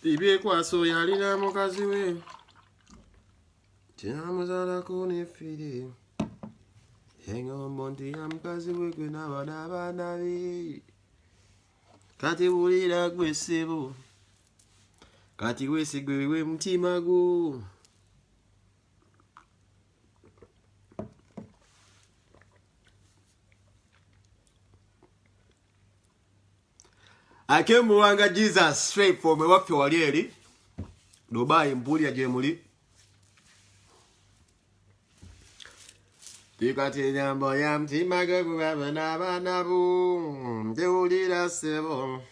Ibye kwa so yalina mukazi we. Tinamuzala kunefide. Hengo monti ya mukazi we gwe n'abaana be. Kati wulira gwe ssebo. Kati wesigwe we mutima gwo. Akembuwanga Jesus straight from waffe wali eri. Dubai mpulya gye muli. Tikati nyambo ya mutima gwe gwe n'abaana bo. Tewulira ssebo.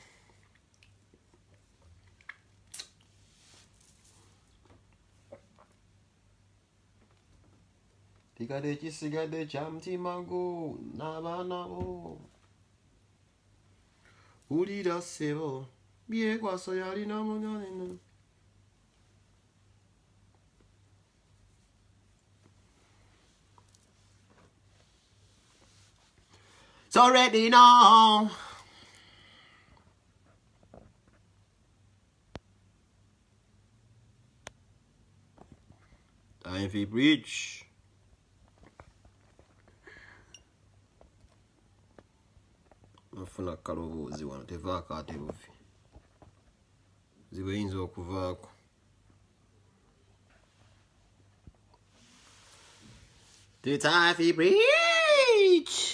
Tikati ekisigadde kya mutima gwo n'abaana bo. Wulira ssebo. Byekwaso yalina munyonino. So already know. Time for preach. Nafuna kalobuzi wano tevaako ate bufi. Zibuyinza okuvaako. The time for preach.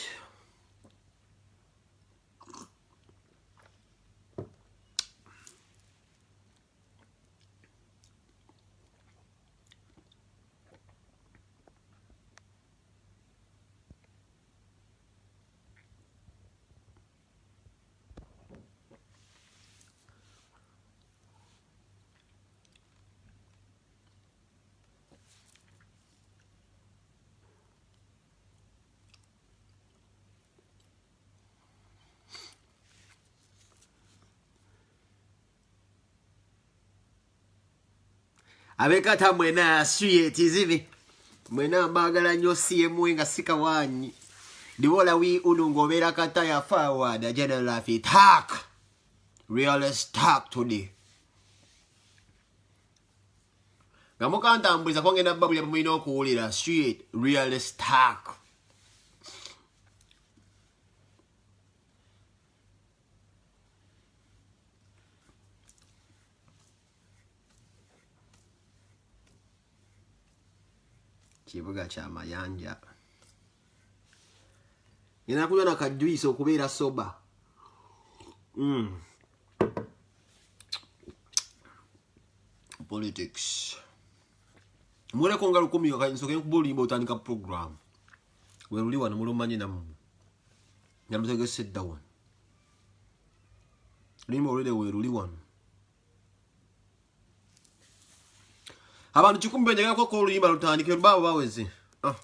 Abekata mwena asuye tizivi. Mwena mbagala nnyo CM nga sikawanyi. Diwola wi unungobera kata ya forward general fit hack. Realist talk today. Ngamuka ntambuliza kwangenda babu ya mwino okuwulira straight realist talk. Kibuga kya mayanja. Inakuja na kajuiso okubeera soba. Politics. Mwere konga lukumi nsoke kubulimba otandika program. Weruliwa na mulumanye namu. Nyamutege sit down. Limo already weruliwa. Abantu chikumbe njagala ko oluyimba lutandike babo baweze. And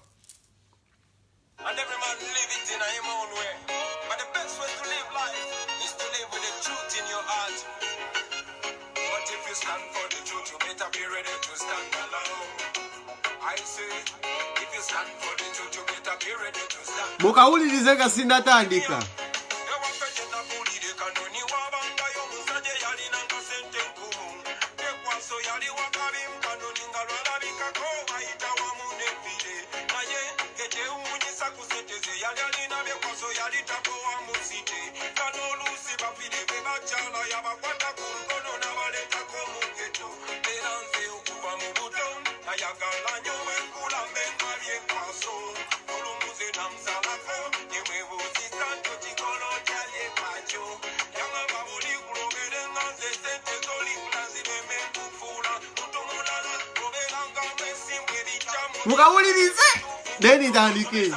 every man live it in his own way. But the best way to live life is to live with the truth in your heart. But if you stand for the truth, you better be ready to stand alone. I say, if you stand for the truth, you better be ready to stand. Mukawulirize nga sinatandika. Mukawulirize deni tandike.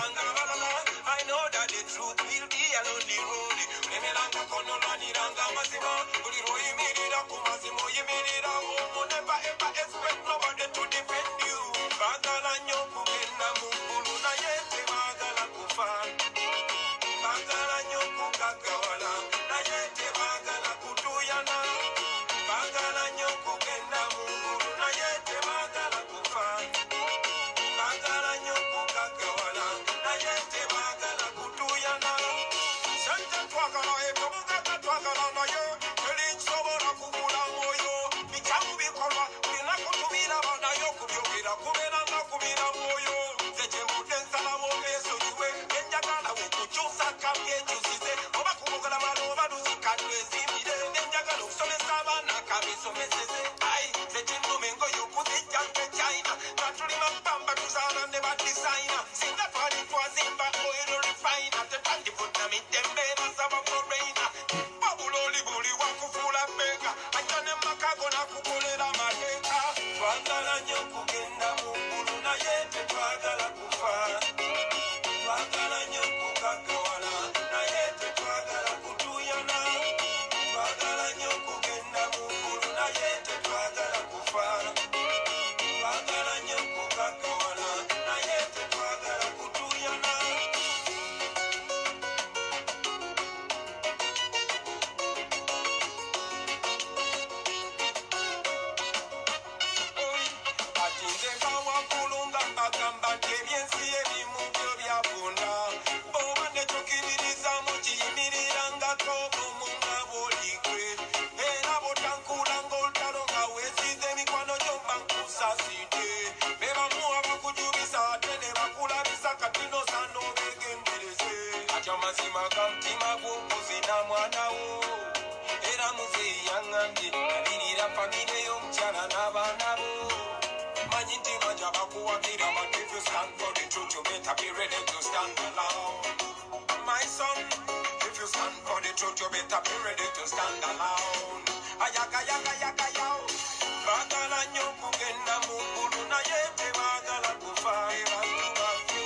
kuberanga kubira mwoyo zekyembude nsala mwogeso yiwe enjagala wekukyusa kabyekyusize oba kumugala maloba luzikadwe ezimbire enjagala okusomesa abaana kabisomeseze ai zekindume engoyo kuzijja nge China natulima mpamba tuzaala ne badisayina singa twali twazimba oil refiner tetandifuna mitembeera z'abaforeina wabuloli buli wakufuula bega ajja ne makago nakukolera mateeka twagala nnyo kugenda mu ggulu naye tetwagala kufa twagala nnyo kugagawala naye tetwagala kutuuyana twagala nnyo kugenda mu ggulu naye tetwagala kufa twagala nnyo kugagawala naye tetwagala kutuuyana mazima kamtima gw'okuzina mwana wo era muzeeyi yaŋŋambye nalirira famire y'omukyala n'abaana bo manyi nti bajja bakuwagira but if you stand for the truth you better be ready to stand alone my son if you stand for the truth you better be ready to stand alone ayakayakayakayaw baagala nnyo kugenda mu ggulu naye tebaagala kufa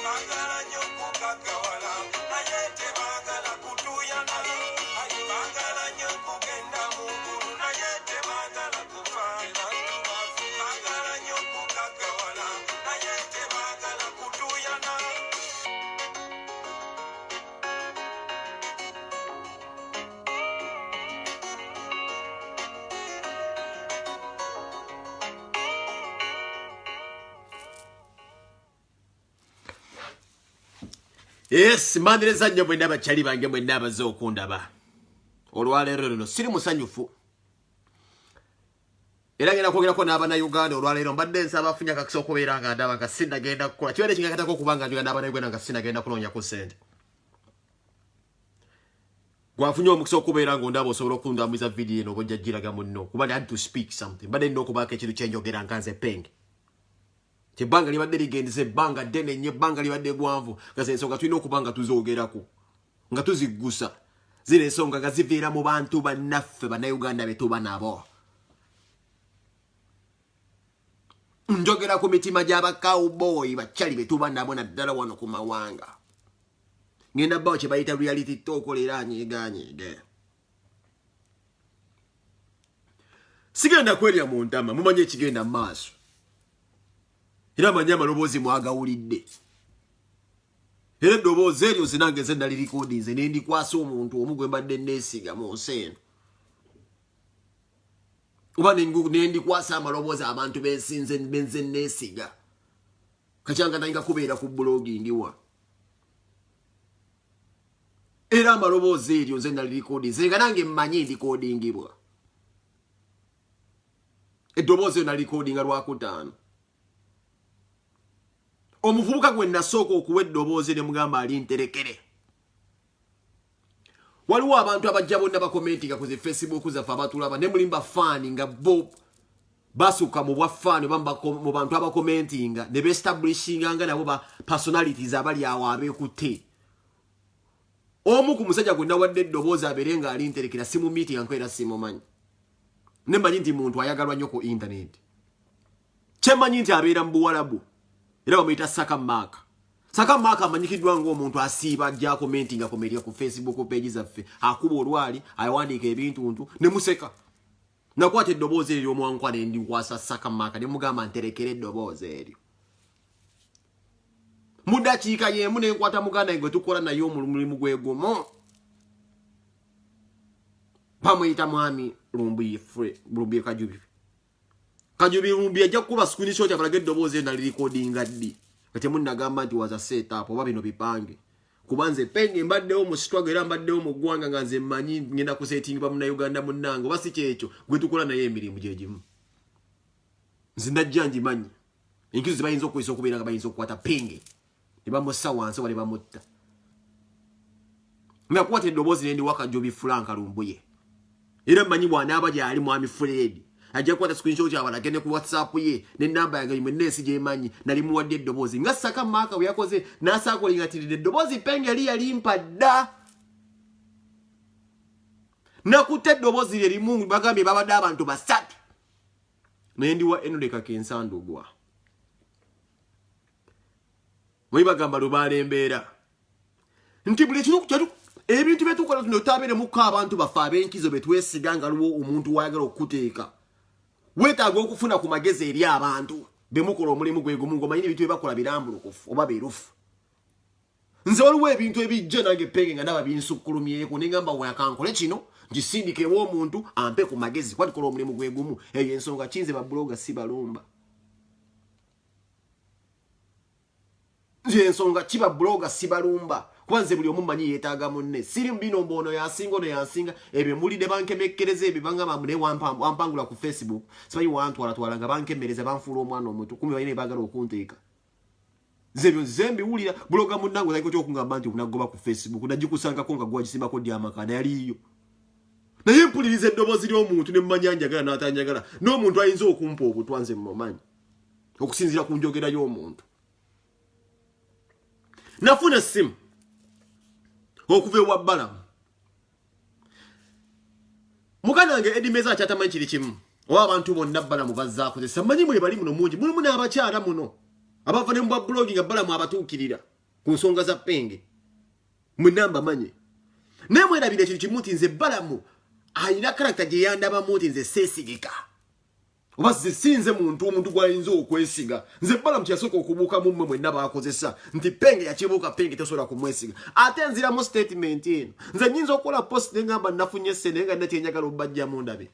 baagala nnyo kugagawala naye tebaagala kutuuyana baagala nnyo kugenda mu ggulu naye tebaagala kufa baagala nnyo kugagawala naye tebaagala kutuuyana Yes, mandereza nnyo mwenna abakyali bange mwenna abaze okundaba. Olwaleero luno siri musanyufu. Era ngenda kwogerako n'Abannayuganda olwaleero mbadde nsaba afunye akakisa okubeera nga ndaba nga sinnagenda kukola. Kibeere kingakatako okubanga njogera n'Abannayuganda nga sinnagenda kunoonyako ssente. Gwafunye omukisa okubeera ng'ondaba osobola okundambuza vidiyo eno obojja giraga munno. Kuba I had to speak something. Mbadde nina okubaako ekintu kye njogera nga nze penge. Tebanga libadde ligendeze banga ddene nnyo banga libadde bwanvu nga ensonga tulina okuba nga tuzoogerako nga tuziggusa zino ensonga nga ziviira mu bantu bannaffe bannayuganda be tuba nabo njogera ku mitima gy'abakawuboyi bakyali be tuba nabo naddala wano ku mawanga ngenda bawo kye bayita reality talk olera anyiiganyiige sigenda kwerya mu ntama mumanye ekigenda mu maaso era manyi amaloboozi mwagawulidde era eddoboozi eryo zinange ze nali likoodinze ne ndikwasa omuntu omu gwe mbadde neesiga mu nsi eno oba ne ndikwasa amaloboozi abantu bensinze benze neesiga kakyanga nayinga kubeera ku blogging wa era amaloboozi eryo ze nali likoodinze nga nange mmanyi ndikoodingibwa eddoboozi eryo nali likoodinga Lwakutaano omuvubuka gwe nasooka okuwa eddoboozi ne mugamba ali nterekere waliwo abantu abajja bonna bakomentinga ku zi Facebook zaffe abatulaba ne mulimba faani nga bo basuka mu bwa faani mu bantu abakomentinga ne beestablishinga nga nabo ba personalities abali awo abeekutte omu ku musajja gwe nawadde eddoboozi abeere nga ali nterekera simu meeting nkwera simumanyi ne mmanyi nti muntu ayagalwa nnyo ku internet kyemmanyi nti abeera mu Buwarabu era bamuyita Saka Mark. Saka Mark amanyikiddwa ng'omuntu asiiba ajja commentinga komedia ku Facebook page zaffe akuba olwali awandiika ebintu ne museka. Nakwata eddoboozi eryo omwankwa ne ndikwasa Saka Mark ne mugamba nterekere eddoboozi eryo. Mu ddakiika y'emu ne nkwata muganda gwe tukola naye omulimu gwe gumu. Bamuyita mwami Lumbuye Kajubi. Kajubi Lumbuye ajja kukuba screenshot abalaga eddoboozi na recordinga ddi. Kati munnagamba nti waza setup oba bino bipange. Kubanze penge mbaddewo mu struggle era mbaddewo mu ggwanga nga nze mmanyi ngenda kusetinga ba Munnayuganda munnange oba si kyekyo gwe tukola naye emirimu gye gimu. Nze najja ngimanyi. Inkizo zibayinza okwisa okubeera nga bayinza okukwata penge ne bamussa wansi oba ne bamutta. Nakwata eddoboozi nendi Wakajobi Frank Lumbuye. Era mmanyi bw'anaaba gy'ali mwami Fred. Ajja kukwata screenshot ky'abala agende ku WhatsApp ye n'ennamba yange mwe nneesi gy'emanyi nali muwadde eddoboozi. Nga Saka Maaka bwe yakoze n'asaakolinga ati eddoboozi penge yali yalimpa dda. Nakutte eddoboozi lye limu bagambye babadde abantu basatu. Naye ndiwa Enoleka Kensandugwa. Mwe bagamba lubaala embeera. Nti buli kimu ebintu byetukola tuno tabeeremu abantu bafe ab'enkizo betwesiga nga luwo omuntu wayagala okuteeka. Weetaaga okufuna ku magezi eri abantu bemukola omulimu gwe gumu ng'omanyi ebintu bye bakola birambulukufu oba beerufu. Nze waliwo ebintu ebijja nange penge nga ndaba binsukkulumyeko ne ngamba wakankole kino ngisindikewo omuntu ampe ku magezi kuba tukola omulimu gwe gumu. Eyo ensonga kinze babbuloga si balumba. Nze ensonga kiba bloga si balumba. Kwanze buli omu manyi yeetaaga munne. Siri mbino mbono yasinga ono yasinga. Ebyo mulide bankemekkereza ebyo bangamba mune wampangula ku Facebook. Simanyi wantwala nga bankemereza banfuula omwana omuto. Kumi balina baagala okunteeka. Zebyo zembiwulira bloga munnange zaliko kyokungamba nti unagoba ku Facebook. Nagikusangako nga gwagisimbako dyamakana yaliyo. Naye mpuliriza eddoboozi ly'omuntu ne mmanyi anjagala n'atanjagala. N'omuntu ayinza okumpa obutwanze mu mumanyi. Okusinziira ku njogera y'omuntu. Nafuna simu. Okuva ewa Balamu. Muganange Edimeza akyatamanyi kiri kimu. Oba abantu bonna Balamu bazaakozesa. Mmanyi mwe bali muno mungi. Mulimu n'abakyala muno. Abava ne mubwa blogi nga Balamu abatuukirira ku nsonga za penge. Mwenamba manyi. Naye mwerabire kiri kimu nti nze Balamu ayina karakita gye yandabamu nti nze seesigika. Oba sinze omuntu gw'ayinza okwesiga. Nze Balamu kyasooka okubuuka mu mmwe mwenna baakozesa nti penge yakibuuka penge tosobola kumwesiga. Ate nziramu statement eno. Nze nnyinza okukola post ne ngamba nafunye ssente nga nna kyenjagala obbajjamu ndabe.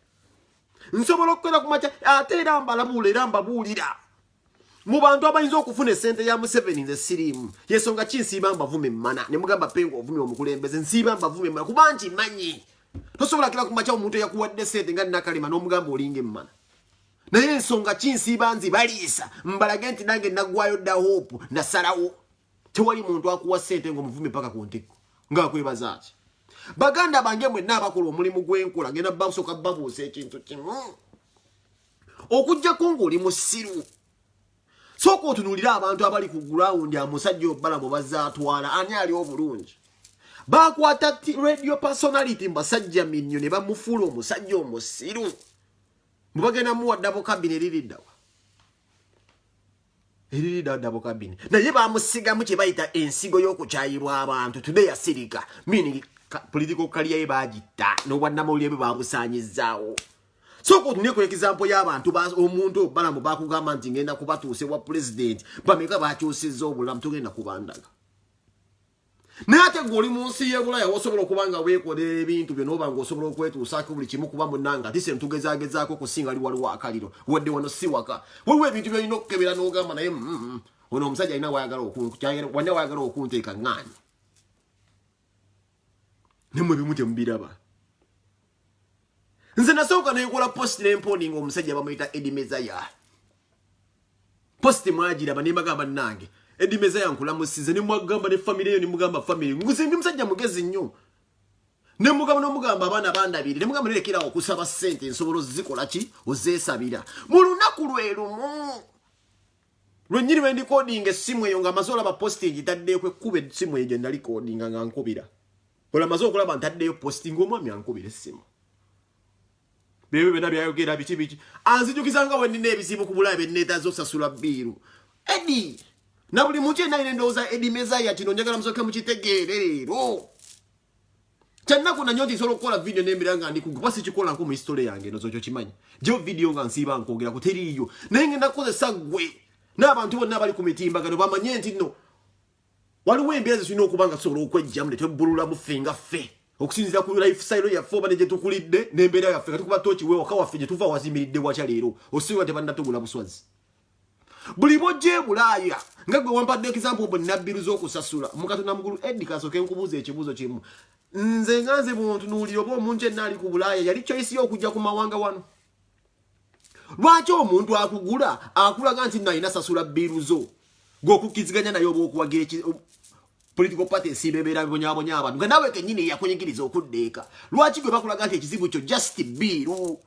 Nsobola okukola ku makya ate era mbalabuula era mbabuulira. Mu bantu abayinza okufuna essente ya Museveni nze siriimu. Yensonga ki nsiiba mbavume mmana ne mugamba penge ovumye omukulembeze nsiiba mbavume mmana kuba nti manyi. Tosobola kira ku makya omuntu eyakuwadde ssente nga nnakalema n'omugamba olinga emmana. Naye ensonga kinsiiba nzibaliisa mbalage nti nange naggwayo dda hope nasalawo. Tewali muntu akuwa ssente ng'omuvume paka ku ntikko ng'akwebaza ki. Baganda bange mwenna abakola omulimu gw'enkola genda basooka babuusa ekintu kimu. Okuggyako ng'oli musiru. Sooka otunuulira abantu abali ku gurawundi amusajja Balamu bazaatwala ani ali obulungi. Bakwata radio personality mbasajja minnyo ne bamufuula omusajja omusiru. Mubagenda muwa double cabin eririddawa. Eririddawa double cabin. Naye bamusigamu kye bayita ensigo y'okukyayirwa abantu. Today yasirika. Meaning political career ye bagitta. N'obwannamawulire bwe babusaanyizaawo. Sooka otuneko example y'abantu omuntu Balamu bakugamba nti ngenda kubatuuse wa president. Bameka bakyusizza obulamu tugenda kubandaga. Naye ate ng'oli mu nsi y'e Bulaya osobola okuba nga weekolera ebintu byo n'oba ng'osobola okwetuusaako buli kimu kuba munnanga ati se ntugezaagezaako kusinga ali waliwo akaliro wadde wano si waka. Waliwo ebintu by'olina okukebera n'ogamba naye ono omusajja alina wayagala okunteeka ŋŋaanyi. Ne mmwe bimu temubiraba. Nze nasooka neekola post n'emponinga omusajja bamuyita Edimezaya. Post mwagiraba ne mbagamba nange. Edimezaya nkulamusize ne mwagamba ne family eyo ne mugamba family. Nguze ndi musajja mugezi nnyo. Ne mugamba n'omugamba abaana bandabiri ne mugamba nerekera okusaba ssente nsobola zikola ki ozeesabira. Mu lunaku lwe lumu. Lwennyini bwe ndi coding essimu eyo nga amaze olaba posting itaddeeko ekkuba essimu eyo gye nali codinga nga nkubira. Olwo amaze okulaba ntaddeyo posting omwami ankubira essimu. Bebe bena byayogera biki. Anzijukiza nga bwe nnina ebizibu ku Bulaya bye nneetaaza osasula bbiiru. Edi! Na buli muntu yenna alina endowooza Edimezaya kino njagala musooke mukitegeere leero. Kyannaku nanyo nti nsobola okukola video n'embeera nga ndi kuba sikikola nko mu history yange eno zokyo kimanyi. Gyo video nga nsiiba nkwogera ku teriiyo. Naye ngenda kukozesa ggwe n'abantu bonna abali ku mitimbagano bamanye nti nno waliwo embeera ze tulina okuba nga tusobola okwejjamu ne twebbulula mu ffe nga ffe. Okusinziira ku lifestyle yaffe oba ne gye tukulidde n'embeera yaffe nga tukuba tooki we waka waffe gye tuva wazimiridde wakya leero osiba tebannatugula buswazi. Buli bojje Bulaaya nga gwe wampadde example bwe nabbiru z'okusasula mukatona mugulu Eddie kasooke nkubuuza ekibuuzo kimu. Nze nga nze buntunuulira oba omuntu yenna ali ku Bulaaya yali choice y'okujja ku mawanga wano. lwaki omuntu akugula akulaga nti nalina sasula biruzo gokukiziganya nayo bokuwagira political party sibebeera bibonyabonya abantu nga nawe kenyini yakunyigiriza okuddeeka lwaki gwe bakulaga nti ekizibu kyo just biru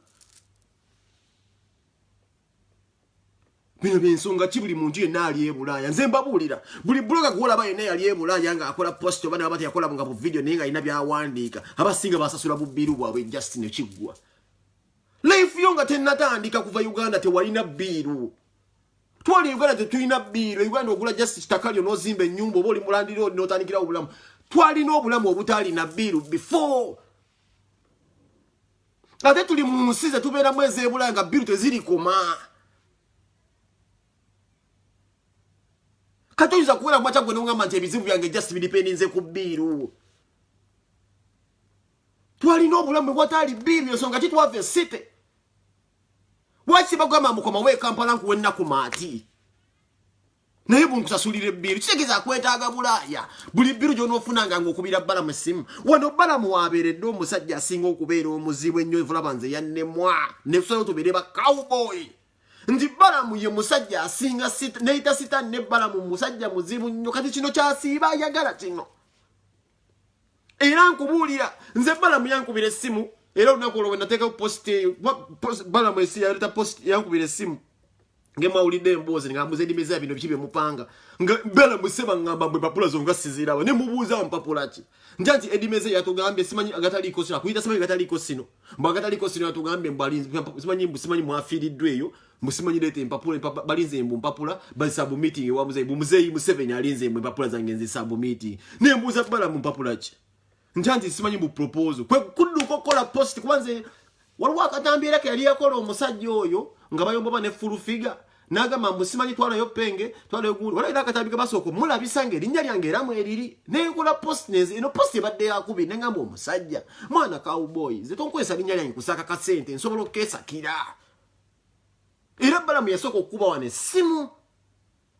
bino byensonga ki buli muntu yenna ali ebulaaya nze mbabuulira buli bloga gwolaba yenna yali ebulaaya nga akola post oba nabati yakola nga bu video naye nga alina byawandiika abasinga basasula bubiru bwabwe just nekiggwa life yo nga tennatandika kuva Uganda tewalina biru twali Uganda tetulina biru Uganda ogula just kitakalyo n'ozimba ennyumba oba oli mulandiro n'otandikira obulamu twalina obulamu obutalina biru before ate tuli mu nsi ze tubeeramu ez'ebulaaya nga biru tezirikoma katoyiza kuwera mwacha gwe n'ongamba nti ebizibu byange just bidipendinze ku biru twalina obulamu bwatali biru ensonga kitwava esite waki bagamba mukoma we Kampala nkuwenna ku maati naye bunkusasulira ebbiru kitegeeza kwetaaga bulaaya buli bbiru gy'onoofunanga ng'okubira balamu essimu wano balamu wabeeredde omusajja asinga okubeera omuzibu ennyo evulaba nze yannemwa ne tusalawo tubeere ba cowboy nti balamu ye musajja asinga neyita sitaani ne balamu musajja muzibu nnyo kati kino kyasiiba ayagala kino era nkubuulira nze balamu yankubira essimu era olunaku olwo bwe nateekawo posti balamu esi yaleta posti yankubira essimu ngemawulidde emboozi ngambuza endimeza bino biki bemupanga balamu seba ngamba mbwe papula zo nga sizirawo ne mubuuza mpapula ki nja nti endimeza yatugambye simanyi agataliiko sino akuyita simanyi agataliiko sino mbu agataliiko sino yatugambye simanyi mwafiiriddwa eyo musimanyi leeta empapula balinze mbu mpapula bazisabu meeting ewa muzeeyi Museveni alinze mbu empapula zange nzisabu meeting nembuuza balamu mpapula ki njanti simanyi mu proposal kwe kudduka okukola post kubanze waliwo akatambi era ke yali yakola omusajja oyo nga bayomba ne full figure n'agamba mbu simanyi twalayo penge twalayo gundi waliwo akatambi ke basooka mulabisa ng'erinnya lyange era mweriri nenkola post eno post ebadde yakubi ne ngamba omusajja mwana cowboy nze tonkwesa linnya lyange kusaka kasente nsobola okukeesakira era balamu yasooka okukuba wane essimu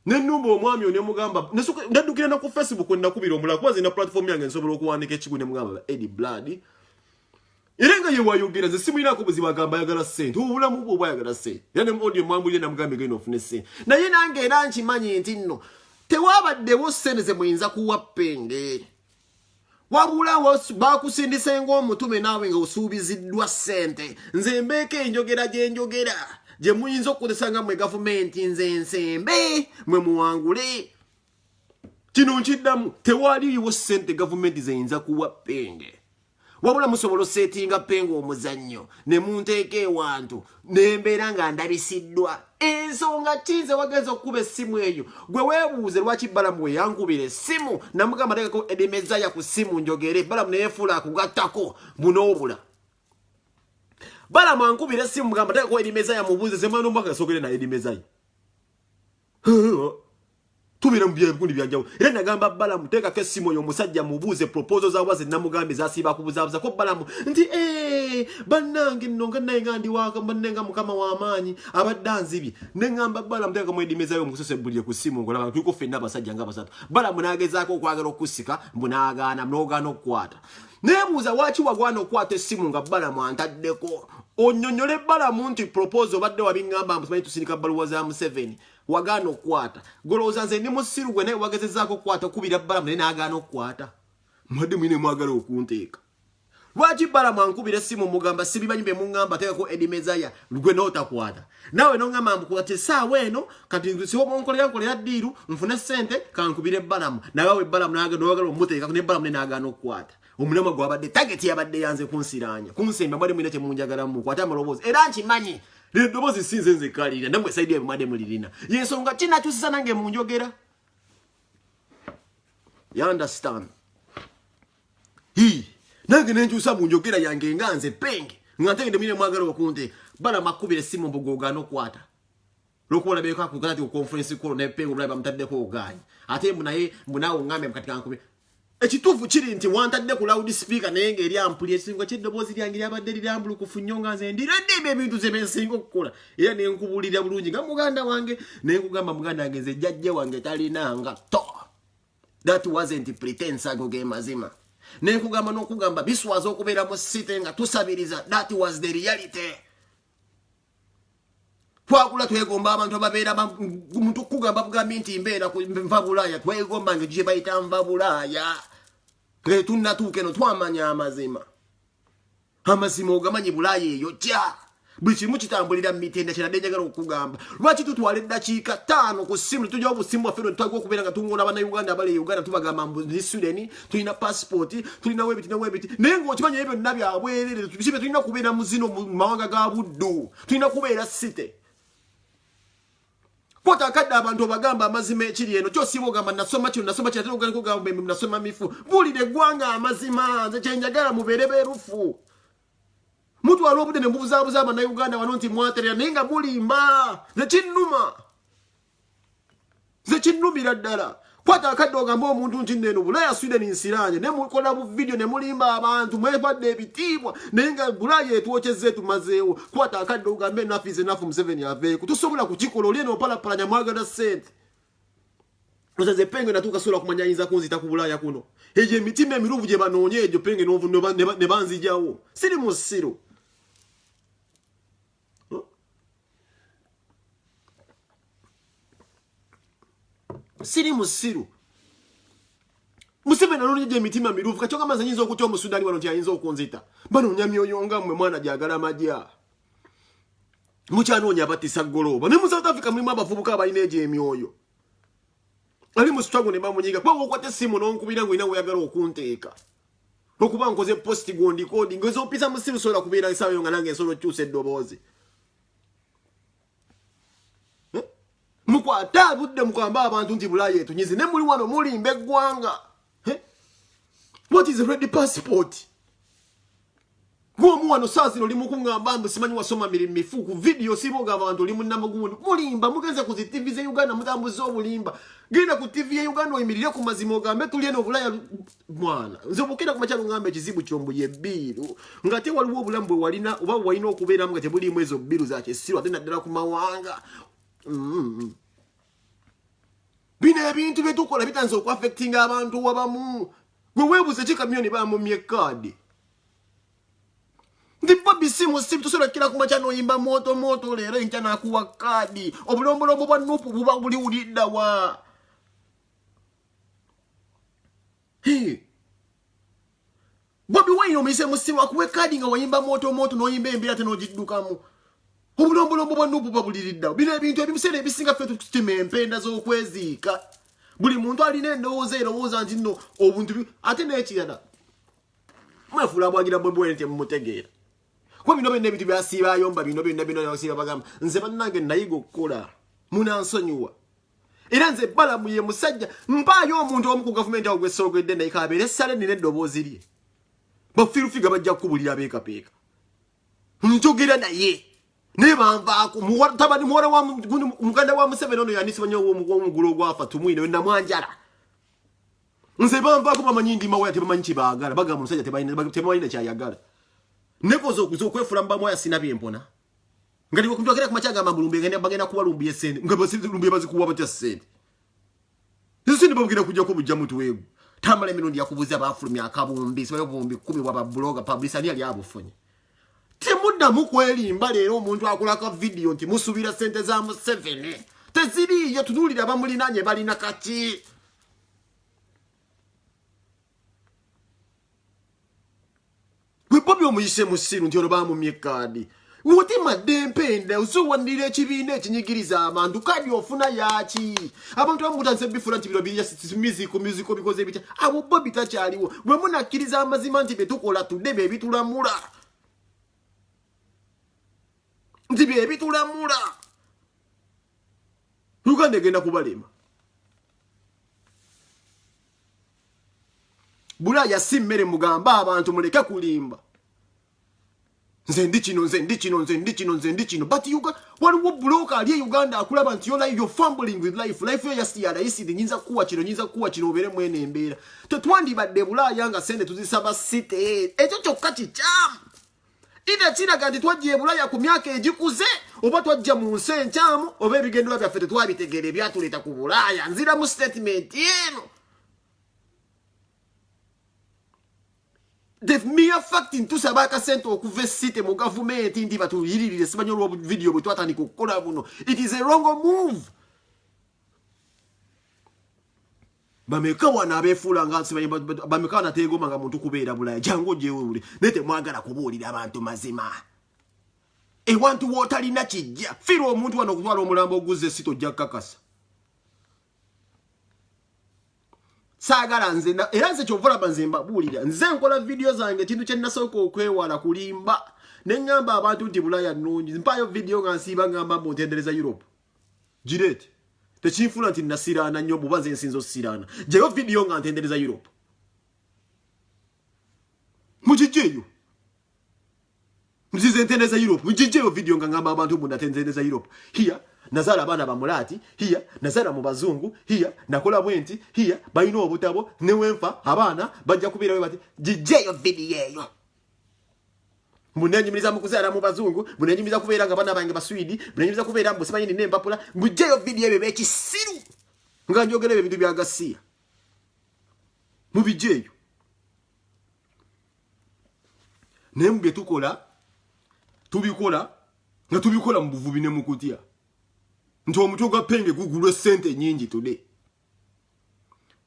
nenumba omwami one mugamba ndadukira na ku Facebook nakubira omulala kuba zina platform yange nsobola okuwandika ekigu ne mugamba Eddie Blood irenga ye wayogera ze simu inako buziba gamba yagala sente obulamu bwo bwayagala sente yana audio mwambulye na mugambe geno ofune sente naye nange era nkimanyi nti nno tewabaddewo sente ze muyinza kuwa penge wabula bakusindise ng'omutume naawe nga osuubiziddwa sente nze mbeeko enjogera gye njogera je muyinza okukozesanga mwe gavumenti nze nsembe mwe muwangule kino nkiddamu tewaliiwo ssente gavumenti zeyinza kuwa penge wabula musobola osetinga penge omuzannyo ne munteeka ewantu nembeera nga ndabisiddwa ensonga kize wagenza okukuba essimu eyo gwe weebuuze lwaki balamu we yankubira essimu namugamba teekako edimezaya ku ssimu njogere balamu neyefuula akugattako bunoobula balamu ankubira essimu mugamba teekako edimezaya mubuuze zemwana omwaka gasogere naye edimezaya tubira mu bikundi byanjawulo era nagamba balamu teekako essimu oyo omusajja mubuuze proposal zaabwa ze namugambe zasiiba kubuzaabuza ko balamu nti bannange nno nga naye nga ndi waka bannenga mukama w'amaanyi abadde anzibye ne ngamba balamu teekako edimezayo omukusosebulire ku ssimu ngolaba tuliko ffenna abasajja nga basatu balamu n'agezaako okwagala okusika mbu n'agaana n'ogaana okukwata neebuuza waaki wagwana okukwata essimu nga balamu antaddeko onnyonnyole balamu nti proposal obadde wabiŋŋamba mbu simanyi tusindika bbaluwa za Museveni wagaana okukwata golowooza nze ndi musiru gwe naye wagezezaako okukwata okubira balamu naye n'agaana okukwata mwadde mwine mwagala okunteeka lwaki balamu ankubira essimu mugamba sibimanyi bye muŋŋamba teekako edimezaya gwe n'otakwata naawe noŋŋamba mbukwata essaawa eno kati siwomonkolera ddiiru nfune ssente kankubire balamu nabawe balamu n'owagala omuteekako ne balamu ne n'agaana okukwata omulamwa gwabadde tageti yabadde yanze kunsiraanya kunsemba mwade mwine temunjagala mukwate amaloboozi era nkimanyi eddoboozi sinze nze kalirina namwe saidi ebyo mwade mulirina yensonga kinakyusisa nange munjogera you understand nange nenkyusa munjogera yange nga nze penge nga ntegedde mwine mwagala okunte balamu akubira essimu mbu gogaana okukwata lwokubola beeko akugala ti okonferensi kolo nepenge obulabe bamutaddeko ogaanyi ate naye mbunaawe oŋŋambye mukati kankube ekituufu kiri nti wantadde ku loud speaker naye ng'eri ampuli ekisinga ky'eddoboozi lyange lyabadde liryambulukufu nnyo nga nze ndireddemba ebintu ze bensinga okukola era nenkubulira bulungi nga muganda wange nenkugamba muganda wange nze jjajja wange talinanga to that wasn't pretense ago ge mazima nenkugamba n'okugamba biswaza okubeera mu site nga tusabiriza that was the reality twakula twegomba abantu ababeera muntu kugamba bugambi nti mbeera nva Bulaaya twegomba ng'ekyo kye bayita nva Bulaaya tunatuuka eno twamanya amazima ogamanyi Bulaaya eyo tya buli kimu kitambulira mu mitenda kyenadde njagala okugamba lwaki tutwala eddakiika 5 ku ssimu tujja obusimu waffe netutagwa okubeera nga tungona bannayuganda abali Uganda tubagamba ndi Sweden tulina passport tulina webiti na webiti naye ng'okimanya ebyo byonna byabwerere kibe tulina kubeera mu zino mu mawanga ga buddu tulina kubeera site kwota akadde abantu obagamba amazima ekiri eno kyosiiba ogamba nasoma kino ate ogenda kugamba nasoma mifu buulire eggwanga amazima nze kyenjagala mubeere beerufu mutwala obudde ne mubuzaabuza abannayuganda wano nti mwaterera naye nga mulimba ze kinnumira ddala kwata akadde ogamba omuntu nti nneeno Bulaaya Sweden nsiranye ne mukola bu video ne mulimba abantu mwepadde ebitiibwa naye nga Bulaaya etwokyezze tumazeewo kwata akadde ogambe enough is enough Museveni aveeko tusobola kukikola oli eno opalapalanya mwagala ssente ozaze penge natuuka sobola kumanya ayinza kunzita ku Bulaaya kuno egyo emitima emiruvu gye banoonye egyo penge ne banzijawo siri mu ssiru siri musiru Museveni anoonye emitima miruvu kati ogamba nze nyinza okutya Omusudani wano nti ayinza okunzita banoonya myoyo nga mmwe mwana gyagala majja mukyanoonya abattisa ggolooba ne mu South Africa mulimu abavubuka abalina egyo emyoyo ali mu struggle ne bamunyiga kuba okwata essimu n'onkubira ng'olina weeyagala okunteeka okuba nkoze posti gondikodi ng'ezoopisa mu ssimu sobola kubeera esaawa yo nga nange nsobola okukyusa eddoboozi mukwata abudde mukamba abantu nti Bulaaya etunyize ne muli wano mulimba eggwanga what is a red passport gwomu wano saa zino oli mukungamba mbu simanyi wasoma mirimu mifu ku video siboga abantu oli munnamagundu mulimba mugenze ku zi TV ze Uganda mutambuza obulimba genda ku TV ye Uganda oyimirire ku mazima ogambe tuli eno Bulaaya mwana nze bukira ku makyalo ngambe ekizibu kyombu ye bbiru nga te waliwo obulamu bwe walina oba walina okubeeramu nga tebulimu ezo bbiru za kyesirwa ate naddala ku mawanga bino ebintu byetukola bitanze okuaffectinga abantu wabamu gwe weebuze kikamyoni bamumye ekaadi ndi Bobby simu tusobola kira ku makya n'oyimba moto leero enkya n'akuwa kaadi obulombolombo bwa Nuupu buba buli wulidda wa Bobby Wine omuyise mu ssimu akuwa ekaadi nga wayimba moto n'oyimba embira ate n'ogiddukamu obulombolombo bwa Nuupu babuliridda bino ebintu ebimuseera ebisinga ffe tutima empenda z'okweziika buli muntu alina endowooza erowooza nti nno obuntu ate n'ekirala mwefuula bwagira Bobby Wine temumutegeera kuba bino byonna ebintu byasiiba ayomba bino byasiiba bagamba nze bannange nayiga okukola munansonyiwa era nze Balamu ye musajja mpaayo omuntu omu ku gavumenti awo gwesogedde naye kabeera essale nina eddoboozi lye bafirufiga bajja kukubulira beekapeeka njogera naye ne banvaako tabani muwala wa muganda wa Museveni ono yanisibanya w'omugulu ogwafa tumwine we namwanjala nze banvaako bamanyi ndi mawaya tebamanyi kyebaagala bagamba omusajja tebamanyi kyayagala nekoza okuza okwefula mu bamwaya sina byempona nga ndi okuntwakira ku makya agamba mbulumbi bagenda kubalumbiya essente nga balumbiya bazikuwa batya ssente ezo sente babugenda kujjako bujja mutuweegu tamala emirundi yakubuza baafulumya akabumbi sibayo obumbi 10 bwa babuloga publisher ali abufunye temuddamu kwerimba leero omuntu akolaka video nti musubira ssente za Museveni teziriyo tunuulira abamulinanye balina kaki gwe Bobby omuyise mu ssiru nti ono bamumye ekaadi wotimadde empenda osowanirira ekibiina ekinyigiriza abantu kaadi ofuna yaki abantu abamutanse bifula nti bino birya miziko bikoze bitya abo Bobby takyaliwo bwe munakkiriza amazima nti betukola tudde bebitulamula nti bebitulamula Uganda egenda kubalema Bulaaya si mmere mugamba abantu muleke kulimba nze ndi kino but waliwo buloka ali Uganda akulaba nti you're fumbling with life yo yasiyala isidi nyinza kuwa kino obere mwene embeera tetwandibadde Bulaaya nga sente tuzisaba site ekyo kyokka kikyamu ite kiraga nti twajja Bulaaya ku myaka egikuze oba twajja mu nsi enkyamu oba ebigendera byaffe tetwabitegeera ebyatuleeta ku Bulaaya nzira mu statement eno the mere fact ntusaba akasente okuva site mu government ndi batuyirire sibanyo video bwe twatandika okukola buno. It is a wrong move. Bameka wana abefula nga sibanyi bameka wana tegoma nga muntu kubeera bulaya jango jewe uli nete mwagala kubuulira abantu mazima. Ewantu wotalina kijja firo omuntu wano kutwala omulambo oguze sito jakakasa. Sagala nze era nze kyovola banzemba bulira nze nkola video zange kintu kye nasooka okwewala kulimba ne ngamba abantu nti bulaya nnungi mpayo video nga nsiiba ngamba mbotendereza Europe girete tekinfuna nti nasirana nnyo buba nze nsinzo sirana jeyo video nga ntendereza Europe mujijeyo mzize ntendereza Europe mujijeyo video nga ngamba abantu mbotendereza Europe here nazala abana bamulati hiya nazala mu bazungu hiya nakola bwenti hiya bayino obutabo ne wenfa abana bajja kubira we bati jijeyo video eyo munanyimiriza mukuzala mu bazungu munanyimiriza kubeera nga bana bange baswidi munanyimiriza kubeera mbu simanyi ne mpapula ngujeyo video ebyo bekisiru nga njogere ebintu bya Gasiya mu bijeyo nembe tubikola nga tubikola mu buvubi ne mukutya nti omutwe gwa penge gugulwe sente nyingi today.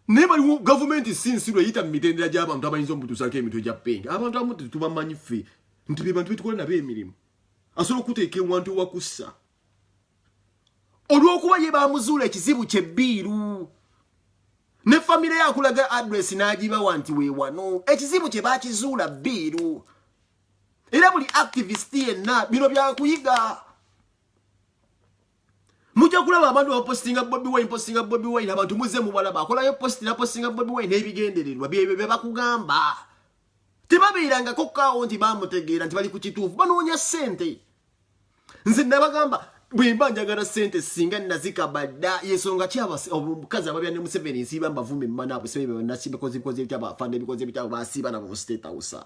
Neba government since yita mitendera gy'abantu abayinza omutusako emitwe gya penge. Abantu abamu tubamanyi ffe nti be bantu betukola nabo emirimu. Asobola okuteeka ewantu wakussa. Olw'okuba ye bamuzuula ekizibu ky'ebbiiru. Ne famire yakulaga address n'agibawa nti weewano. Ekizibu kye baakizuula bbiiru. Era buli activist yenna bino byakuyiga. Mujja kulaba abantu apostinga Bobi Wine abantu muze mu balaba akola yo postinga Bobi Wine ebigendererwa bye bakugamba tebabeeranga kokkawo nti bamutegeera nti bali ku kituufu banoonya sente nze nabagamba bwe mbanjagala sente singa nazikabadda yesonga kyaba omukazi ababya ne Museveni nsiba mbavume mmana abusebe nasibe kozi byaba fande bikoze byaba basiba na mu state house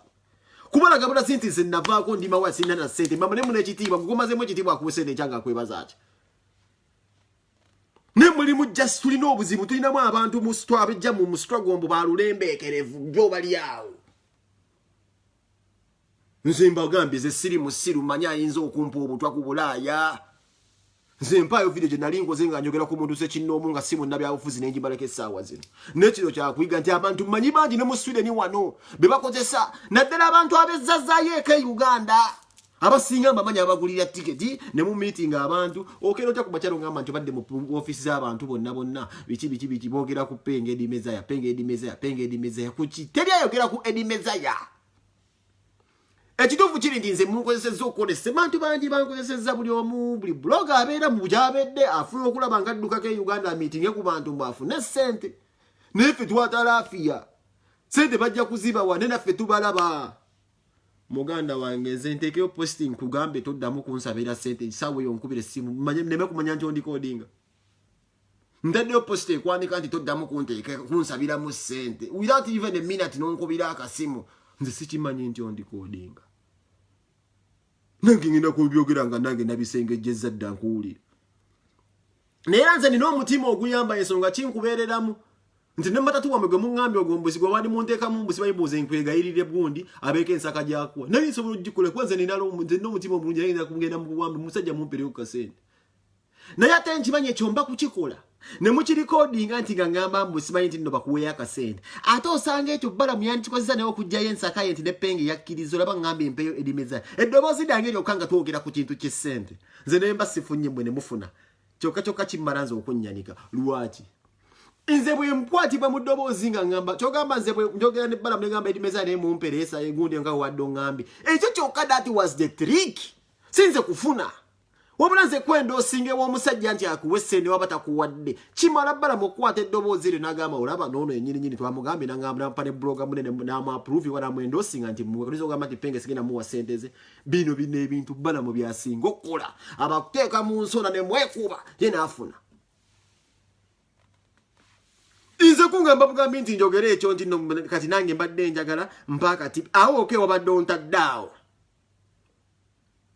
kubala gabula sente nze navaako ndima wa sinna na sente mama ne munekitiibwa mugomazemu ekitiibwa akuwesende kyanga kwebaza ati ne mulimu just tulina obuzibu tulinamu abantu mu abejja mu struggle mbu balulembeekerevu byo bali awo nze mbagambye ze siri musiru manya ayinza okumpa obutwa ku Bulaaya nze mpayo video gye nali nkoze nga njogera ku muntu sekinnoomu nga si munna byabufuzi n'enjibaleko essaawa zino n'ekiro kyakuyiga nti abantu manyi bangi ne mu Sweden wano be bakozesa naddala abantu abezzazaayo eka Uganda abasinga mbamanya abagulira tiketi ne mu meeting abantu okero kya kubachalo ngamba nti badde mu office z'abantu bonna biki bogera ku penge edimeza ya kuki teri ayogera ku edimeza ya ekituufu kiri nti nze munkozesezza okukolesa abantu bangi bankozesezza buli omu buli blogger abeera mu gyabedde afuna okulaba nga addukako e Uganda meeting ku bantu mbafune sente neffe twatalafiya sente bajja kuzibawa ne naffe tubalaba Muganda wange nze ntekeyo posting kugambe toddamu kunsabira sente sawe yonkubire simu manye neme kumanya nti ondikodinga ndadde poste kwanika nti toddamu kunteeka kunsabira mu sente without even a minute nonkubira akasimu nze sikimanyi nti ondikodinga nange ngenda kubyogera nga nange nabisengejjeza dda nkuwulira neera nze nina omutima oguyamba ensonga kinkubeereramu nti ne matatu wamwe gwe muŋŋambye ogombusi gwe wali munteeka mu mbusi bayibuuze nkwegayirire gundi abeeka ensaka gyakuwa naye nsobola ogikole kuba nze nina n'omutima omulungi naye ngenda kumugenda mu buwambe musajja mumpereyo ku kasente naye ate nkimanyi ekyo mba kukikola ne mukirikodinga nti nga ŋŋamba mbusi manyi nti nno bakuweeyo akasente ate osanga ekyo balamu yandikikozesa naye okugjayo ensaka ye nti ne penge yakkiriza olaba ŋŋambye empeyo edimeza eddoboozi lyange eryokka nga twogera ku kintu ky'essente nze naye mba sifunye mmwe ne mufuna kyokka kimmala nze okunnyanika lwaki nze bwe mkwatibwa mu ddoboozi nga ngamba kyogamba nze bwe njogera ne balamu ne ngamba edimeza naye mumpereesa egundi nga wadde oŋŋambye ekyo kyokka that was the trick sinze kufuna wabula nze kwenda osingewo omusajja nti akuwa essente waba takuwadde kimala balamu okukwata eddoboozi eryo n'agamba olaba noono ennyininyini twamugambye nampa ne bloga munene n'amuapruvi wanamwenda osinga nti muliza ogamba nti penge sigenda muwa ssente ze bino ebintu balamu byasinga okukola abakuteeka mu nsona ne mwekuba ye n'afuna nze kungamba bugambi nti njogera ekyo nti kati nange mbadde njagala mpakati awo oke wabadde ontaddeawo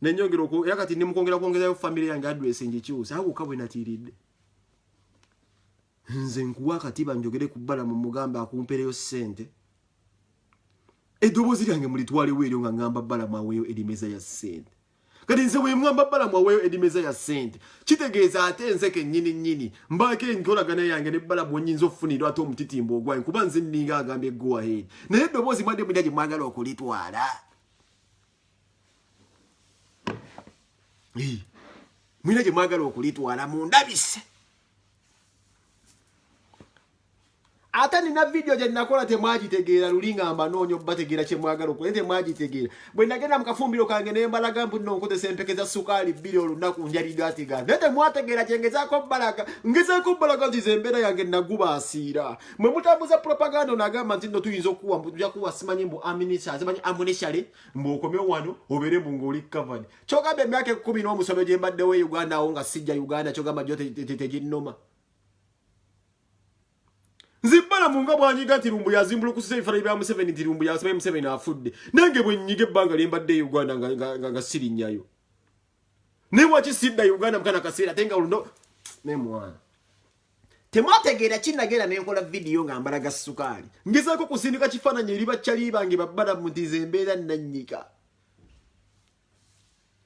nenyongera era kati nemukongera kwongezayo family yange address ngikyusa awo kabwe natiiridde nze nkuwa akatiba njogere ku balamu mugambe akumpereyo ssente eddoboozi lyange mulitwalewo eryo nga ngamba Balamu aweeyo edimeza ya ssente. Kati nze bwe ngamba Balamu aweeyo edimeza ya ssente kitegeeza ate nze kennyini mbaako enkolagana yange ne Balamu nnyinza okufunirwa ate omutitimbo ogwange kuba nze nninga agambye go ahead. Naye eddoboozi mwadde mulina gye mwagala okulitwala. Mulina gye mwagala okulitwala mundabise. Ate nina video gye nakola temwagitegeera luli ngamba noonyo bategeera kye mwagala okukola temwagitegeera. Bwe nagenda mu kafumbiro kange ne mbalaga mbu nno nkozesa empekeza sukaali 2 olunaku njaligaatiga. Naye temwategeera kye ngezaako bbalaga nti ze embeera yange naguba asiira. Mwe mutambuza propaganda onagamba nti nno tuyinza okuwa mbu tujja kuwa simanyi mbu amunishale mbu okomye wano obeere mu ng'oli covered. Kyogamba emyaka 10 n'omusomo gye mbaddewo e Uganda awo nga sijja Uganda kyogamba gyo teginnoma. Nzibbala munga bwanyiga nti Lumbuya azimbulukusiza ebifana bya Museveni nti Lumbuya asaba Museveni afudde. Nange bwe nnyiga ebbanga lye mbadde Uganda nga sirinnyayo. Ne waki sidda Uganda mukana kaseera ate nga luno ne mwana. Temwategeera kinnageera ne nkola video nga mbalaga sukaali. Ngezaako kusindika kifaananyi eri bakyali bange babbala mu nti ze mbeera nannyika.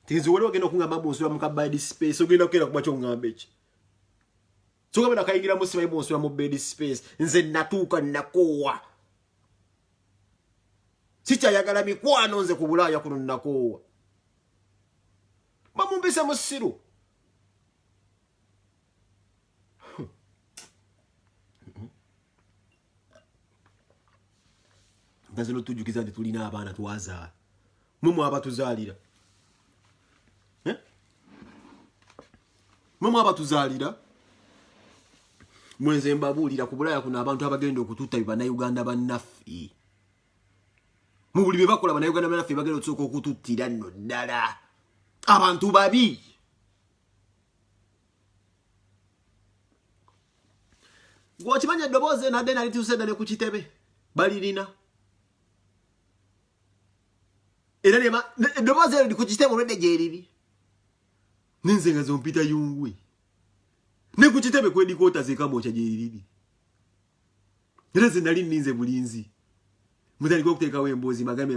Tinzi wali ogenda okungamba bw'onsula mu kabadi space ogenda kukeera kuba ky'ongamba eki. So kama nakayingira musiba ibonsula mu bed space nze natuka nakoowa. Sikyayagala mikwano nze ku Bulaaya kuno nakoowa. Bamumbise musiru. Nze no tujukiza nti tulina abaana twazaala. Mumu abatuzaalira. Mumu abatuzaalira. Mwenze mbabuulira ku Bulaaya kuno abantu abagenda okututta bannayuganda bannaffe. Mu buli bye bakola bannayuganda bannaffe bagenda okusooka okututtira nno ddala. Abantu babi. Gw'okimanya eddoboozi nadde nalituuse ddala ku kitebe balirina. Era eddoboozi eryo ku kitebe olwedde gye riri. Ninze nga zompita yungwe. Ne ku kitebe kwedikoota zekamwokya gye riri. Era nze nali nninze bulinzi. Mutandika okuteekawo emboozi magambe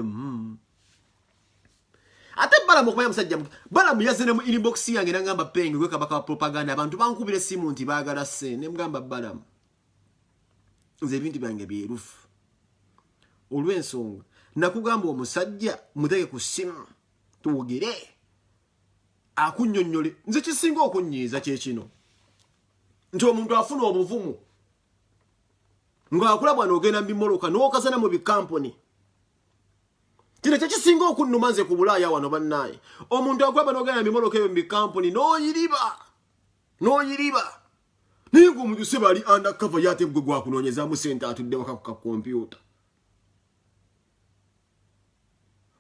ate Balamu okumanya musajja Balamu yazze ne mu inbox yange nangamba penge gwe kabaka wa propaganda abantu bankubira essimu nti baagala ssente ne mugamba Balamu nze ebintu byange byerufu olw'ensonga nakugamba omusajja muteke ku ssimu tuwogere akunnyonnyole nze kisinga okunnyiiza kyekino nti omuntu afuna obuvumu ng'akulabwa n'ogenda mu bimoloka n'okazana mu bikampuni. Kino kyekisinga okunnuma nze ku Bulaaya wano bannaaye. Omuntu akulabwa n'ogenda mu bimoloka ebyo mu bikampuni n'oyiriba. Naye ng'omuntu se bali undercover y'ate gwe gwakunoonyezaamu ssente atudde waka ku kakompyuta.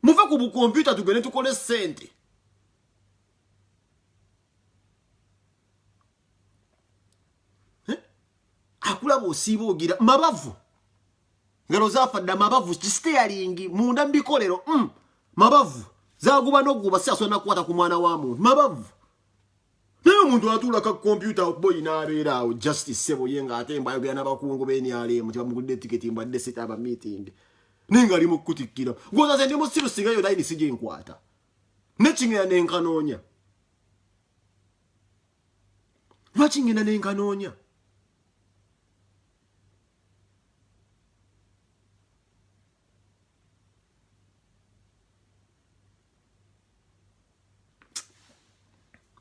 Muve ku bukompyuta tugende tukole ssente. Akulaba osiiba ogira mabavu ngalo zafadda mabavu kistealingi munda mbikolero mabavu zaguba n'oguba siaso nakwata ku mwana wa muntu mabavu naye omuntu atula ka computer boy n'abeera awo justice sebo yenga ate mbayogera n'abakungu b'NRM tibamugudde tiketi mbadde seta aba meeting ninga ali mu kutikkira gwoza ze ndi mu siru sigayo line sije nkwata nekingena n'enkanoonya lwaki ngenda n'enkanoonya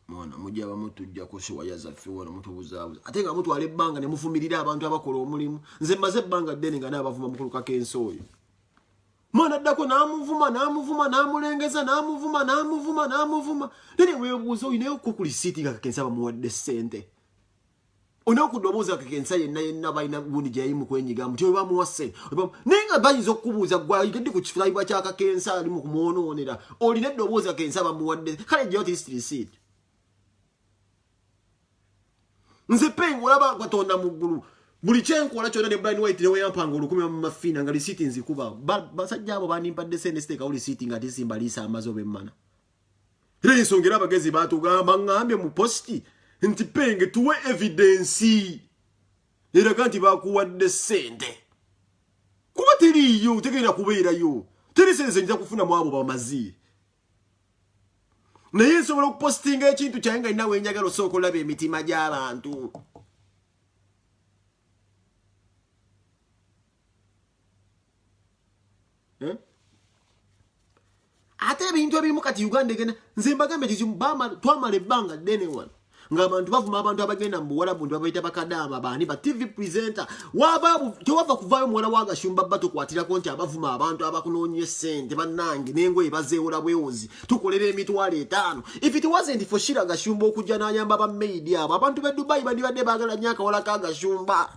mwana mujja bamutujja ko so wayaza fiwona mutubuzaabuza ate nga mutwala ebbanga ne mufumirira abantu abakola omulimu nze mbaze ebbanga ddene nga n'abavuma mukuluka k'ensooyo mwana addako n'amuvuma n'amulengeza n'amuvuma nene weebuuza oyinayo ku lisiiti nga kakensa bamuwadde ssente olina okudobooza kakensa yenna balina gundi gye yayimu kwenyigamu ti oba bamuwa ssente naye nga bayinza okukubuuza gwayigedde ku kifulabwa kya kakensa ali mu kumwonoonera olina eddoboozi kakensa bamuwadde kale jjayo ti receipt nze pengo olaba Katonda mu ggulu buli kyenkola kyonna ne Brian White newe yampanga olukumi mu mafiina nga lisiiti nzikuba basajja abo banimpadde sente siteekawo lisiiti nga tisimba liisa amaze obemmana era ensonga era abagezi baatugamba ngambye mu posti nti penge tuwe evidensi eraga nti bakuwadde ssente kuba tiriyo tegenda kubeerayo teri senze nja kufuna mu abo bamazi naye nsobola okupostinga ekintu kyange nga ninawe enjagala osooka olaba emitima gy'abantu ate ebintu ebimu kati Uganda egenda nze mbagambe kizimu twamala ebbanga ddene wano ng'abantu bavuma abantu abagenda mu Buwarabu nti babayita bakadaama baani ba TV presenter tewava kuvaayo muwala wa Gashumba bba tukwatirako nti abavuma abantu abakunoonye ssente bannange n'engoye bazeewola bwewozi tukolera emitwalo 5 if it wasn't for Shira Gashumba okujja n'ayamba ba maid abo abantu b'e Dubai bandibadde baagala nnyo akawala ka Gashumba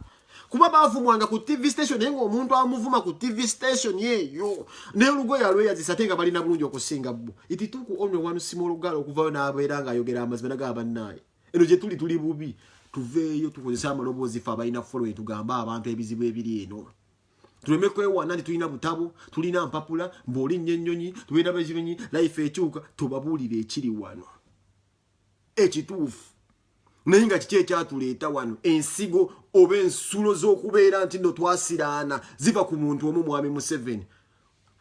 kuba bavumwanga ku TV station naye ng'omuntu amuvuma ku TV station yeeyo n'olugoye alweyazisa ate nga balina bulungi okusinga bbo itituuku onwe wanu simolugala okuvaayo n'abeera ng'ayogera amazima naga bannaye eno gye tuli bubi tuveeyo tukozesa amaloboozi ffe abalina follow tugamba abantu ebizibu ebiri eno tuleme kwewana nti tulina butabo tulina mpapula mb'olinnya ennyonyi tubeera bekinyonyi life ekyuka tubabuulire ekiri wano ekituufu naye nga kiki ekyatuleeta wano ensigo oba ensulo z'okubeera nti nno twasiraana ziva ku muntu omu mwami Museveni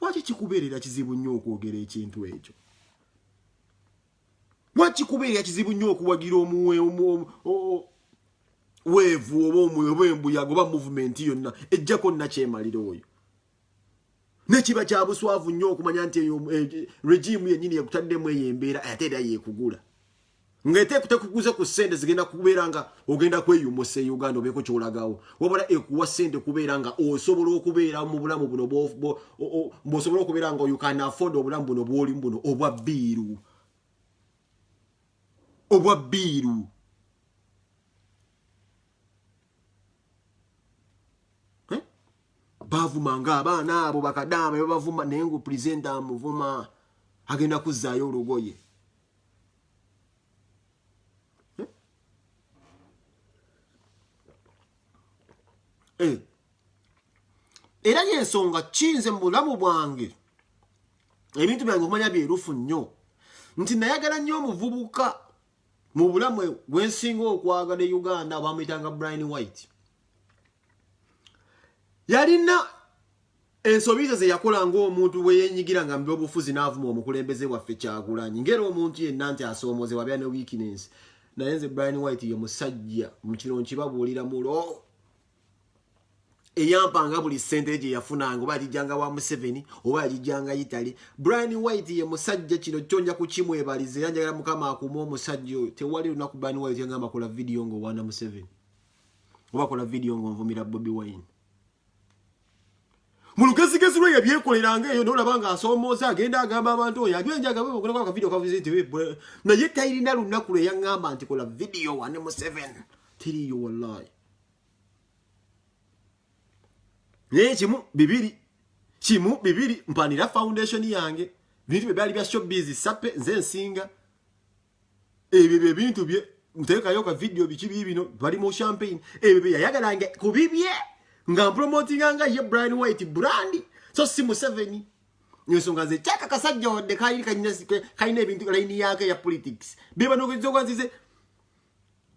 lwaki kikubeerera kizibu nnyo okwogera ekintu ekyo lwaki kubeerera kizibu nnyo okuwagira weevu oba embuyaga oba movement yonna ejjako nnakyemalira oyo nekiba kya buswavu nnyo okumanya nti regimu yennyini yekutaddemu eyo embeera ate era yeekugula ngaetekuguze ku ssente zigenda kubeera nga ogenda kweyumusa e Uganda obeeko kyolagawo wabula ekuwa ssente kubeera nga osobola okubeera mu bulamu buno bw'osobola okubeera nga you can afford obulamu buno bw'olimu buno obwa bbiiru bavumanga abaana abo bakadaama bebavuma naye ngu presenta amuvuma agenda kuzzaayo olugoye era yensonga kinze mu bulamu bwange ebintu byange okumanya byerufu nnyo nti nayagala nnyo omuvubuka mu bulamu bwensinga okwagala e Uganda bamuyitanga Brian White yalina ensobizo ze yakola ng'omuntu bwe yeenyigira nga mu byobufuzi n'avuma omukulembeze waffe Kyagulanyi ngera omuntu yenna nti asoomozebwa bya ne weakness naye nze Brian White ye musajja mu kiro nkibabuulira mulo eyampanga buli ssente gye yafunanga oba yagijjanga wa Museveni oba yagijjanga Italy Brian White ye musajja kino kyonja kukimwebaliza era njagala Mukama akuuma omusajja oyo tewali lunaku Brian White yangamba kola video ng'owaana Museveni oba kola video ng'onvumira Bobi Wine mu lugezigezi lwe yabyekoleranga eyo n'olaba ng'asoomooza agenda agamba abantu oyo agwenjaga bwebakolako akavidiyo kaviziti naye tayirina lunaku lwe yaŋŋamba nti kola video wane Museveni teriyo wallahi naye kimu bibiri mpanira foundation yange bintu bye byali bya showbiz sape nze nsinga ebyo bye bintu bye nteekayo ka video biki bino bali mu champagne ebyo bye yayagalange ku bibye nga promotinga nga ye Brian White brand so si Museveni nyosonga nze chaka kasajja wadde kayina ebintu line yake ya politics biba nokuzogwanzize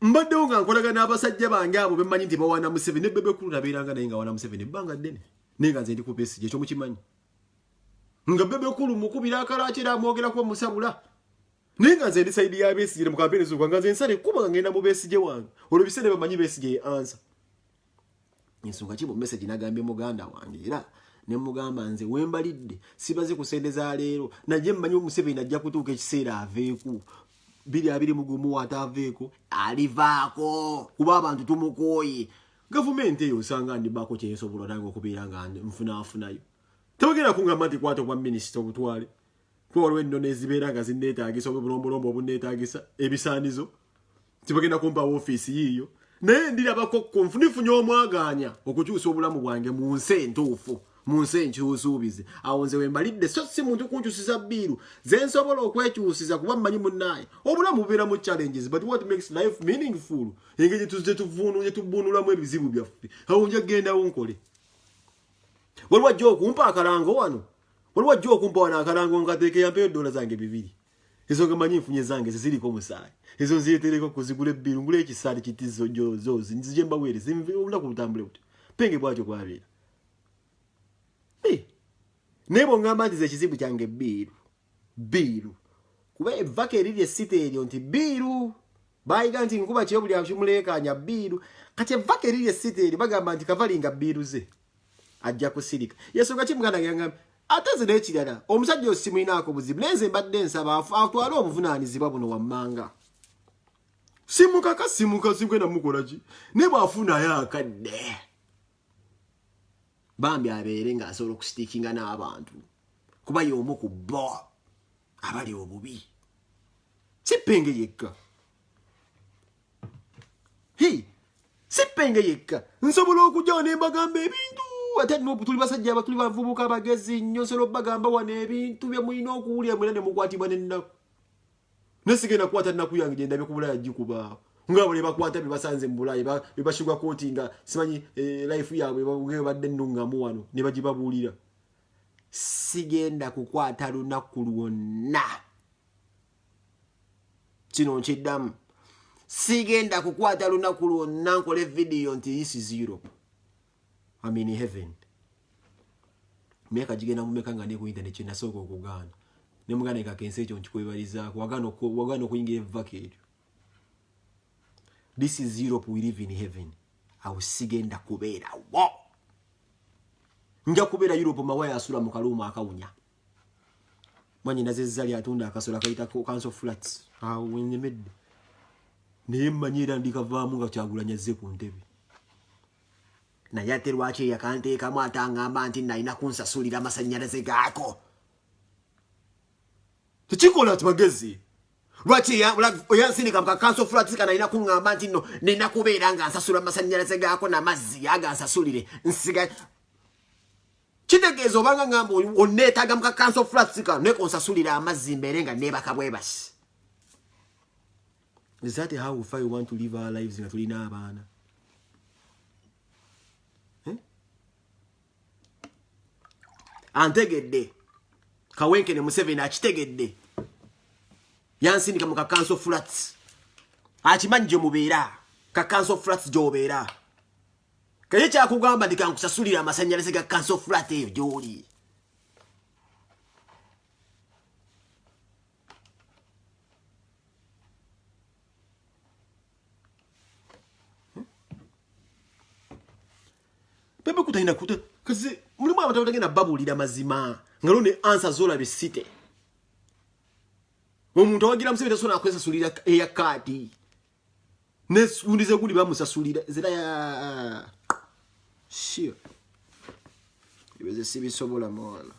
mbaddewo nga nkolaga n'abasajja bange abo bemmanyi nti bawaana Museveni ne Bebe Cool nabeeranga naye nga waana Museveni ebbanga ddene naye nga nze ndi ku Besigye ekyo mukimanyi nga Bebe Cool mukubira akalaaki era amwogerako musabula naye nga nze ndi sayidi ya Besigye mu kampeni z'okwa nga nze nsale kuba nga ngenda mu Besigye wange olwo biseera bamanyi Besigye ye ansa ensonga ki mu message nagambye muganda wange era ne mugamba nze wembalidde sibaze ku ssente za leero najje mmanyi Museveni ajja kutuuka ekiseera aveeku 2020 wataveeko alivaako kuba abantu tumukooye gavumenti eyo osanga ndibako kyesobola nange okubeera nga nfunaafunayo tebagenda kungamba nti kwata obwa minisita obutwale kuba waliwo ennono ezibeera nga zinneetaagisa obulombolombo obunneetaagisa ebisaanizo tebagenda kumpa woofiisi yiiyo naye ndirabako nfunye omwaganya okukyusa obulamu bwange mu nsi entuufu mu nsi enkyusuubize awo nze wembalidde so si muntu kunkyusiza bbiiru ze nsobola okwekyusiza kuba mmanyi munnaye obulamu bubeera mu challenges but what makes life meaningful engeri gye tubunulamu ebizibu byaffe awo nja gendawo nkole waliwo ajja okumpa akalango wano waliwo ajja okumpa wano akalango nkateeke yampeyo $2 zange 2 ezo nga manyi nfunye zange ziriko musaayi ezo nziyetereko kuzigula ebbiiru ngula ekisaali kitizo zozi nzije mbaweereze olunaku lutambule buti penge bwatyo kwabeera nebo ngamba nti ekizibu kyange biiru kuba evaka eriri esite eryo nti biiru bayiga nti nkuba kyo buli akimulekanya biiru kati evaka eriri esite eryo bagamba nti kavalinga biiru ze ajja kusirika yesu gachi muganda ngamba ateze n'ekirala omusajja osimwinaako buzibu lenze mbadde nsaba atwale obuvunaanyizibwa buno wammanga simuka sigwena mukolaki ne bwafunayo akadde bambi abeere ng'asobola okusitiikinga n'abantu kuba y'omu ku bo abali obubi sipenge yekka sipenge yekka nsobola okujjawo ne mbagamba ebintu ate tuli basajja abatuli bavubuka abagezi nnyo nsobola obbagamba wano ebintu bye mulina okuwulira mwena ne mukwatibwa n'ennaku nesigenda kukwata nnaku yange gye ndabye ku Bulaaya gikubaawo ngabo ne bakwata bye basanze mu Bulaaya bye bashyirwa kooti nga simanyi life yaabwe badde nnungamu wano ne bagibabuulira sigenda kukwata lunaku lwonna kino nkiddamu sigenda kukwata lunaku lwonna nkole video nti this is Europe I'm in heaven meka jigenda mumeka nga ne ku internet kye nasooka okugaana ne mugana ekakensi ekyo nkikwebalizaako wagana okuyingira evaka eryo this is Europe we live in heaven awo sigenda kubeerawo nja kubeera Europe mawaya asula mu kaluuma akawunya mwanyi nazezali atunda akasola kayita council flats awo wenyemedde naye mmanyi era ndikavaamu nga Kyagulanyi azze ku ntebe naye ate lwaki yakanteekamu atangamba nti nalina kunsasulira amasannyalaze gaako tekikola ati magezi lwaki oyansindika muka council flats kanalina kuŋŋamba nti nno nina kubeera nga nsasula amasannyalaze gaako n'amazzi agansasulire nsiga kitegeeza obanga ngamba onneetaaga muka council flats kano naye konsasulira amazzi mbeere nga neebaka bwebasi. Is that how we want to live our lives nga tulina abaana? Antegedde Kawenkene Museveni akitegedde yansindika mu ka council flats akimanyi gye mubeera ka council flats gy'obeera kaye kyakugamba ndikankusasulira amasannyalaze ga council flat eyo gy'oli. Pepe kutaina kuta kazi mulimu abantu batagenda babulira mazima ngalo ne answer zola besite omuntu awagira Museveni tasona akwesasulira eya kadi nesundize kuli bamusasulira zira ya sure ibeze sibisobola mwana.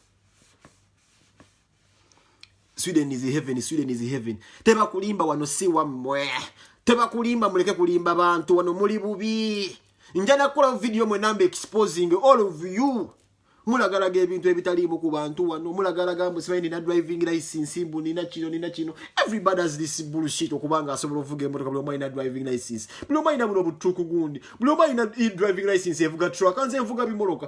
Sweden is heaven, Sweden is heaven. Teba kulimba wano si wamwe, teba kulimba muleke kulimba bantu wano muli bubi. Njana kula video mwe nambe exposing all of you. Mulagalaga ebintu ebitaliimu ku bantu wano. Mulagalaga Museveni na driving license mbu nina kino. Everybody has this bullshit okubanga asobola ovuga emotoka buli omu na driving license. Buli omu alina buno butuku gundi. Buli omu alina driving license evuga truck. Anze evuga bimoloka.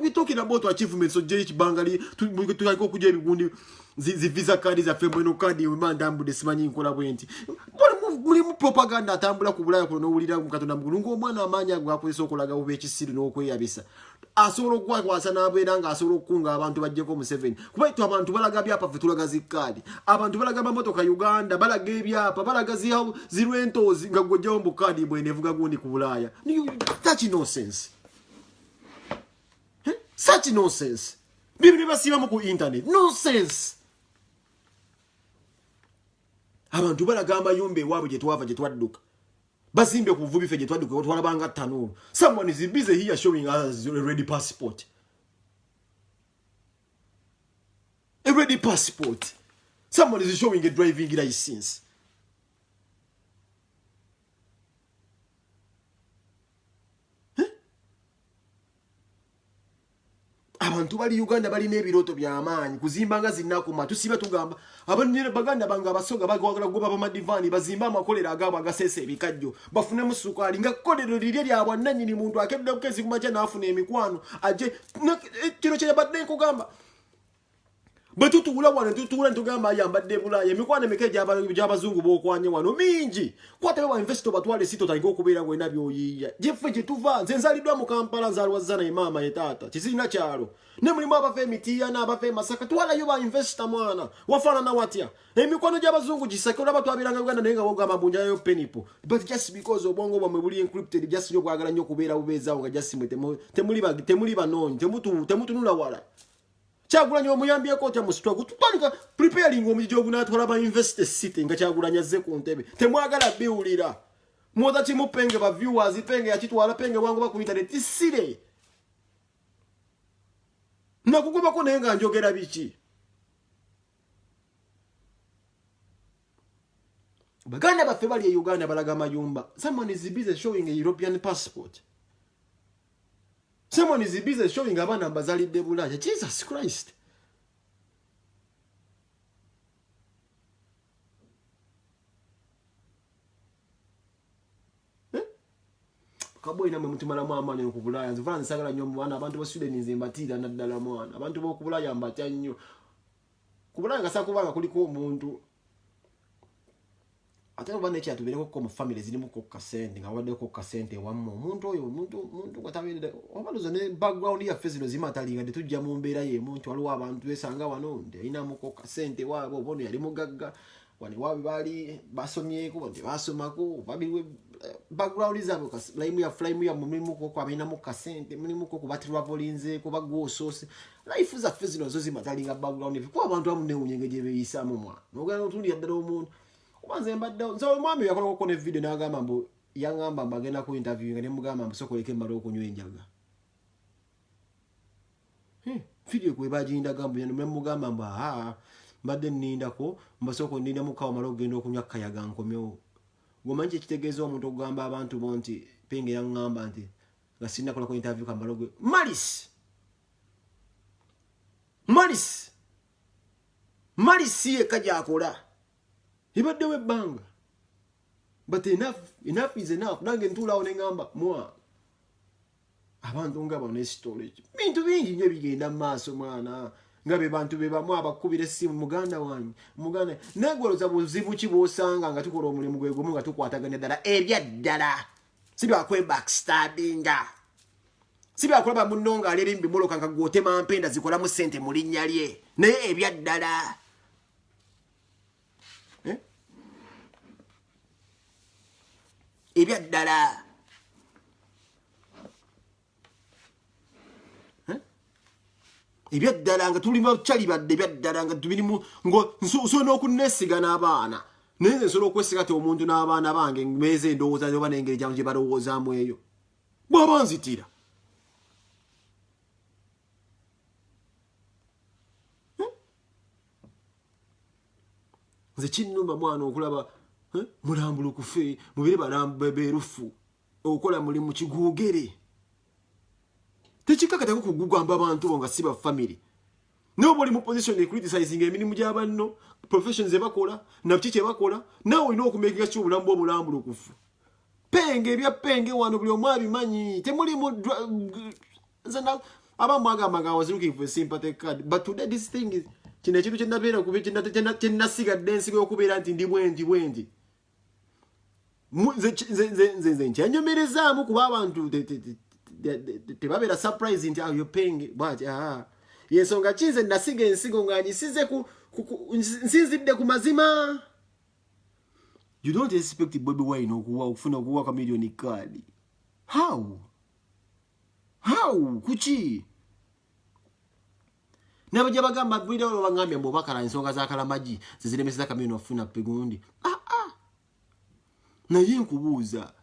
We talking about achievements so je kibangali tuliko kujja ebigundi zi visa card za femweno card imanda mbude simanyi nkola bwenti. Muli mu propaganda atambula ku Bulaaya kuno nowulira mu Katonda mugulungu omwana amanya gwakozesa okulaga ube ekisiru n'okweyabisa. Asobola okwakwasa n'abeera nga asobola okukunga abantu bajjeko Museveni. Kuba itu abantu balaga byapa ffe tulaga zikkaadi. Abantu balaga mamotoka Uganda, balaga ebyapa, balaga zirwentozi nga gwojjawo mu kkaadi bwene evuga gundi ku Bulaaya. Such nonsense. Such nonsense. Bibiri basibamu ku internet. Nonsense. Abantu balagamba yombe wabo gye twava gye twadduka. Bazimbe ku vubi fe gye twadduka twalabanga ttanuulu. Someone is busy here showing us a ready passport. A ready passport. Someone is showing a driving license. Abantu bali Uganda bali n'ebiroto by'amaanyi kuzimba nga zinnakuma tusiba tugamba abanyere baganda banga abasoga bagwagala goba bamadivani bazimba amakolera agabo agasese ebikajjo bafune musukali nga kolero lirye lyabwa nanyini muntu akedde okezi kumacha nafuna emikwano aje kino kye badde nkugamba Batutuula wano tutuula ntugamba ayambadde Bulaaya emikwana emikeje gy'abazungu b'okwanye wano mingi kwata wa investor batwale sito talinga okubeera gwena byoyiiya jeffe gye tuva nze nzaliddwa mu Kampala nzaalwa zana emaama ye taata kiziina kyalo ne mulimu abava emitiya n'abava emasaka twalayo ba investor mwana wafaanana watya emikwano gy'abazungu gisake olaba twabiranga Uganda naye nga wogamba mbunjayo penipo but just because obwongo bwamwe buli encrypted just nyo bwagala nnyo okubeera bubeezaawo nga just temuli banoonyi temutunula wala Kyagulanyi omuyambyeko otya mu struggle tutandika preparing omujjo ogunaatwala ba investor city nga Kyagulanyi azze ku ntebe temwagala biwulira mwoza kimupenge ba viewers penge yakitwala penge wangu baku internet isire nakugubako naye nga njogera biki baganda baffe bali e Uganda balaga mayumba someone is busy showing a European passport. Someone is busy showing abana bazalidde Bulaaya. Jesus Christ. Kaboyi namwe mutumala mu amaanyi ku Bulaaya. Nze fana nsagala nnyo mwana abantu bo Sweden nze mbatiira naddala mwana. Abantu bo ku Bulaaya mbatya nnyo. Ku Bulaaya ngasa kubanga kuliko omuntu ate bana ekyatubeereko ko mu family zirimu ko kasente nga waddeko kasente wamma omuntu oyo omuntu gatabeerera obaluza ne background ya fezino zimatalinga de tujja mu mbeera ye muntu waliwo abantu besanga wano nde ayinamu ko kasente waabo obono yali mugagga wani wabi bali basomyeko nde basomako babiwe background zabo flame ya mulimu ko kwabina mu kasente mulimu ko kubatirwa volinze ko bagwosose life za fezino zo zimatalinga background ko abantu amune unyenge je beyisamu mwa nogana otundi yaddala omuntu Kwanze mbadde nzo mwami yakola ko ne video n'agamba mbu yangamba mbagenda ku interview nga ne mugamba mbu sokoleke mbalo okunywa enjaga. Video kwe bajinda gambo yano ne mugamba mbu mbadde nindako mbasoko ndinda mukawa malo ogenda okunywa kayaga nkomyo. Gomanje kitegeeza omuntu okugamba abantu bonti penge yangamba nti nga sinna kola ko interview kambalo gwe. Malis ye kaja akola. Ibadde webbanga. But enough is enough. Nange ntula onengamba mwa. Abantu nga bano storage. Bintu bingi nyo bigenda maaso mwana. Ngabe bantu bebamu abakubira essimu muganda wanyu. Muganda negwoloza buzibu ki bwosanga nga tukola omulimu gwegumu nga tukwataganya ddala ebyaddala. Sibya kwe backstabbinga. Sibya kulaba munno nga alirimbi muloka nga gwotema mpenda zikola mu sente mu linnya lye. Naye ebyaddala. Ebyaddala ebyaddala nga tuli bachali badde ebyaddala nga tubirimu ngo nsono okunesiga n'abaana naye nsono okwesiga te omuntu n'abaana bange ngmeze ndowooza oba n'engeri gyamu gye balowoozaamu eyo bw'aba nzitira nze kinnumba mwana okulaba mulambulu kufe mubire balambe berufu okola mulimu kigugere tekikakata ko kugugamba abantu nga siba family no boli mu position e criticizing emirimu gy'abanno professions ebakola na chiche bakola nawe ino okumekinga kyo bulambo obulambulu kufu penge bya penge wano buli omwabi manyi temuli mu zana abamwaga maga was looking for sympathy card but today this thing is kino kintu kyendabeera kubiki nasigadde ensigo okubeera nti ndi bwendi nze nkyanyomerezaamu kuba abantu tebabeera surprise nti you're paying but yensonga kinze nasiga ensigo nga nyisize nsinzidde ku mazima. You don't expect Bobi Wine okufuna okuwa ka million card. How kuki nabajja bagamba video bangambye mbo bakala ensonga za kalamaji ziziremeseza ka million ofuna pegundi naye nkubuuza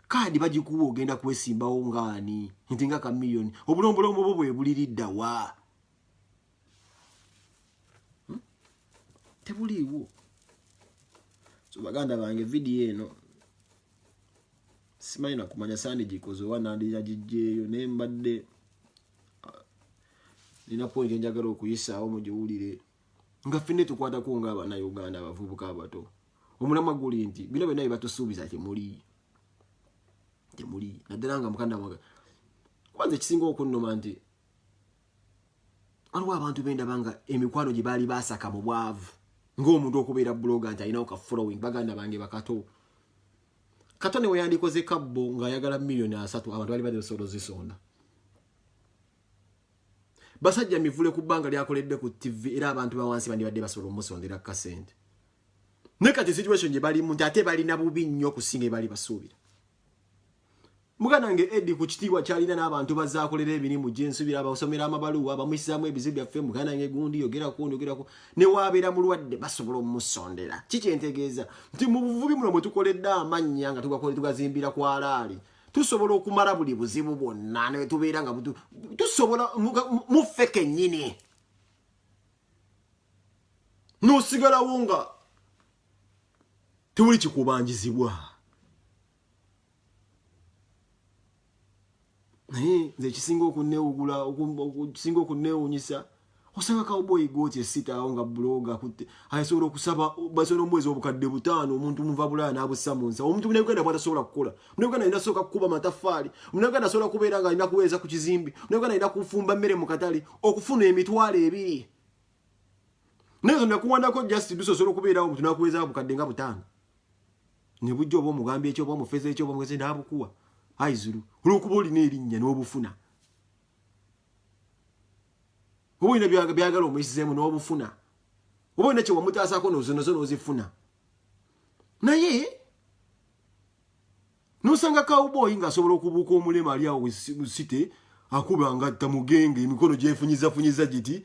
kadi bagikuwa ogenda kwesimbawo ngaani nti nga ka million obulombolomo bwo bwe buliridda wa tebuliiwo. So baganda bange video eno simanyi nakumanya sandi gikoze oba nandija gijjeeyo naye mbadde nina point njagala okuyisaawo mugiwulire nga ffenna tukwatako ng'Abannayuganda abavubuka abato omulamwa guli nti bino byonna batusuubiza temuli naddala nga mukanda mwaga kwanza ekisinga okunnuma nti aliwo abantu benda banga emikwano gye baali basaka mu bwavu ng'omuntu okubeera blogger nti alinawo ka following baganda bange bakato kato ne weyandikoze kabbo ng'ayagala miliyoni 3 abantu bali basobola zisonda basajja mivule ku bbanga lyakoledde ku TV era abantu bawansi bandibadde basobola omusondera kasente ne kati situation gye bali muntu ate balina bubi nnyo okusinga bali basuubira muganda nge Eddie ku kitiibwa kyalina n'abantu bazaakolera emirimu gye nsubira abasomera amabaluwa abamusizaamu ebizibu byaffe muganda nge gundi yogerako ne waabeera mulwadde basobola omusondera kikyentegeeza nti mu buvubi muno mwe tukoledde amannya nga tugazimbira ku alaali tusobola okumala buli buzibu bwonna ne tubeera nga tusobola muffe kennyini n'osigalawo nga tewuli kikubangizibwa nze kisinga okuneewugula okusinga okuneewunyisa osanga cowboy gooti esitaawo nga blogger asobola okusaba basobola omwezi obukadde 5 omuntu muva bulaya n'abussa mu nsa omuntu munauganda bwatasobola kukola munauganda alina sooka kukuba mataffaali munauganda asobola kubeera nga alina kuweeza ku kizimbi munauganda alina kufumba mmere mu katale okufuna emitwalo 2 naye zo nakuwandako just dusobola okubeerawo omuntu nakuweeza bukadde nga 5 ne bujja oba omugambye ekyo oba omufeeza ekyo oba omugezi n'abukuwa aizulu olwokuba olina erinnya n'obufuna oba olina byagala omuyisizeemu n'obufuna oba olina kyewamutaasako nozonazo n'ozifuna naye nosanga cowboy ng'asobola okubuuka omulema ali awo musite akuba nga tamugenge emikono gyefunyizafunyiza giti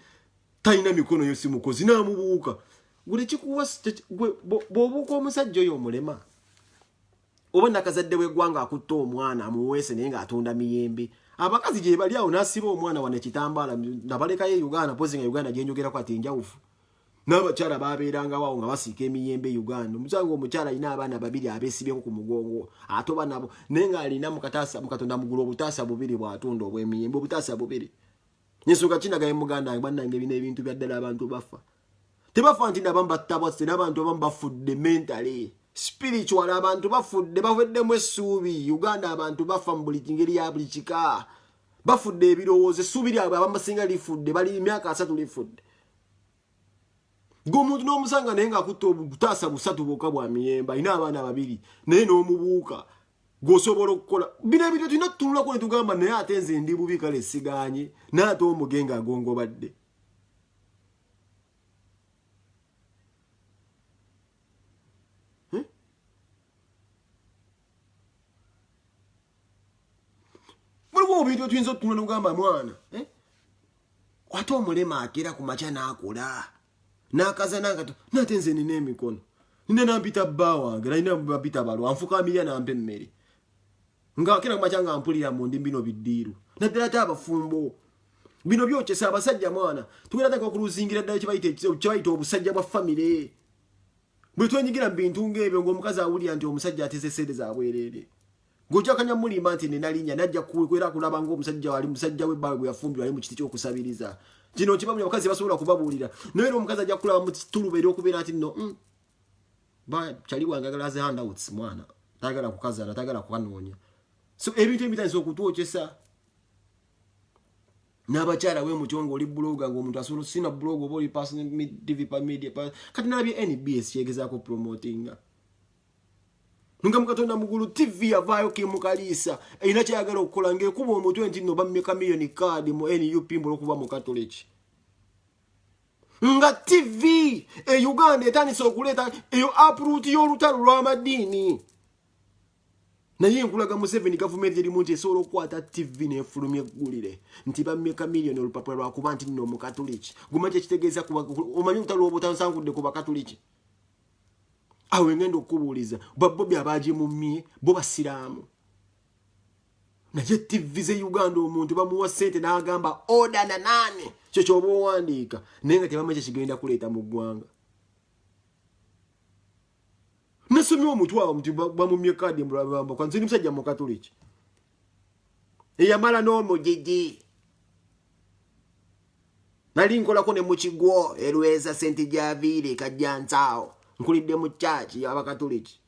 talina mikono yo si mukozi n'amubuuka gwe kikuwa bw'obuuka omusajja oyo omulema oba nakazadde w'eggwanga akutta omwana amuweese naye ng'atunda miyembe abakazi gye bali awo n'asiba omwana wane kitambaala nabalekayo e Uganda pozi nga Uganda gye njogerako ati njawufu n'abakyala baabeerangawo awo nga basiika emiyembe Uganda omusanga omukyala alina abaana 2 abeesibyeko ku mugongo atoba nabo naye ng'alina mu katonda mugulu obutaasa 2 bw'atunda obw'emiyembe obutaasa 2 nyensonga kinagaye muganda bannange bino ebintu bya ddala abantu bafa tebafa nti nabamu battabwase n'abantu abamu bafudde mentally spiritual abantu bafudde baweddemu essuubi Uganda abantu bafa mu buli ngeri ya buli kika bafudde ebirowoozo essuubi lyabwe abamusinga lifudde bali emyaka 3 lifudde ng'omuntu n'omusanga naye ng'akutta obutaasa 3 bwokka bwa miyembe alina abaana 2 naye n'omubuuka gwosobola okukola bino ebintu tulina tutunulako ne tugamba naye ate nze ndi bubi kale siganye n'ate omugenge agongobadde muliwo bintu tuyinza otutunula n'ogamba mwana ate omulema akera ku makya n'akola n'akaza n'akato n'ate nze nina emikono nina nampita bba wange nalina bapita balwa anfukamira nampa emmere ng'akera ku makya nga mpulira mu ndi bino biddiiru naddala ate abafumbo bino byokyesa abasajja mwana tugenda taka okuluzingira ddala kyebayita obusajja bwa famire bwe twenyigira mu bintu ng'ebyo ng'omukazi awulira nti omusajja ateze sente za bwereere ng'okyakanya mulimba nti nina linnya najja kukwera kulaba ng'omusajja wali musajja w'ebbaawe bwe yafumbirwa ali mu kiti ky'okusabiriza kino kibamu abakazi basobola kubabuulira naye era omukazi ajja kulaba mu kituluba eri okubeera nti nno kyali wange agala aze handouts mwana tayagala kukazaala tayagala kukanoonya so ebintu ebitandisa okutwokyesa n'abakyala w'emutyo ng'oli buloga ng'omuntu asobola sina blog oba oli personal media kati nalabye NBS kyegezaako promotinga nga mukatonda mugulu TV yavaayo kimukaliisa erina kyayagala okukola ng'ekuba omutwe nti nno bammeka miliyoni kaadi mu NUP mbola okuva mu katoliki nga TV Uganda etandise okuleeta eyo uproot y'olutalo lw'amadiini naye nkulaga Museveni gavumenti erimu nti esobola okukwata TV n'efulumya eggulire nti bammeka miliyoni olupapula lwakuba nti nno omukatoliki gumanyi ekitegeeza omanyi olutalo lw'obutansangudde ku bakatoliki awe ngenda okubuuliza babbobi abaagimumye bo basiraamu naye TV ze Uganda omuntu bamuwa ssente n'agamba oda na nane kyo kyoba owandiika naye nga tebamanyi kyekigenda kuleeta mu ggwanga nasomye omutwe awo nti bamumye kaadi mbulabamba kwanze ndi musajja mu katoliki eyamala n'omugigi nali nkolako ne mu kigwo erweza senti gyaviire kajjansaawo nkulidde mu chaachi y'abakatoliki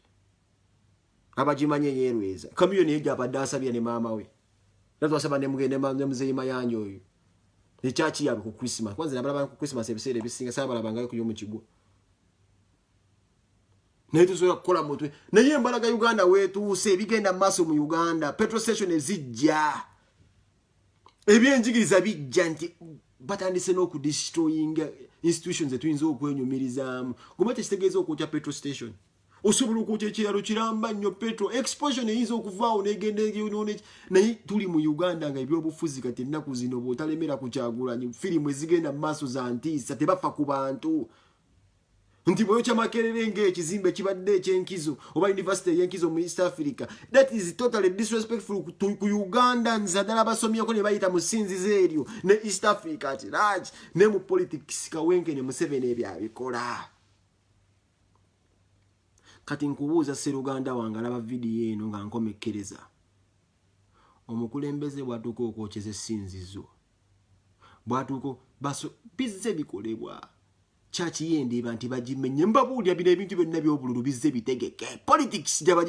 abagimanye yerweza kamiyoni ejja abadde asabye ne maama we natwasaba ne mugende ne muzeyi mayanja oyo echachi yabe ku Christmas kwanza nabalaba ku Christmas ebiseera ebisinga sabalabanga ku yomu kigwo naye tusobola kukola mutwe naye embalaga Uganda wetuuse ebigenda maaso mu Uganda petrol station ezijja ebyenjigiriza bijja nti batandise n'okudestroying institutions etuyinza okwenyumirizaamu gomate kitegeeza okwokya petrol station osobola okwokya ekiralo kiramba nnyo petrol exposure eyinza okuvaawo n'egenda eryonone naye tuli mu Uganda nga ebyobufuzi kati ennaku zino bw'otalemera ku Kyagulanyi firimu ezigenda mu maaso za ntiisa tebafa ku bantu nti bw'oyokya Makerere ng'ekizimbe kibadde ekyenkizo oba university ey'enkizo mu East Africa that is totally disrespectful ku Uganda nzadala abasomyeko ne bayita mu ssinzizo eryo ne East Africa ati large ne mu politics Kawenkene Museveni ebyo abikola kati nkubuuza Sseruganda wange alaba vidiyo eno nga nkomekkereza omukulembeze bw'atuuka okwokyeza essinzizo bw'atuuka bizze bikolebwa chachi yende bantu bajimenye mbabuulya bino ebintu byonna by'obululu bizze bitegeke politics jaba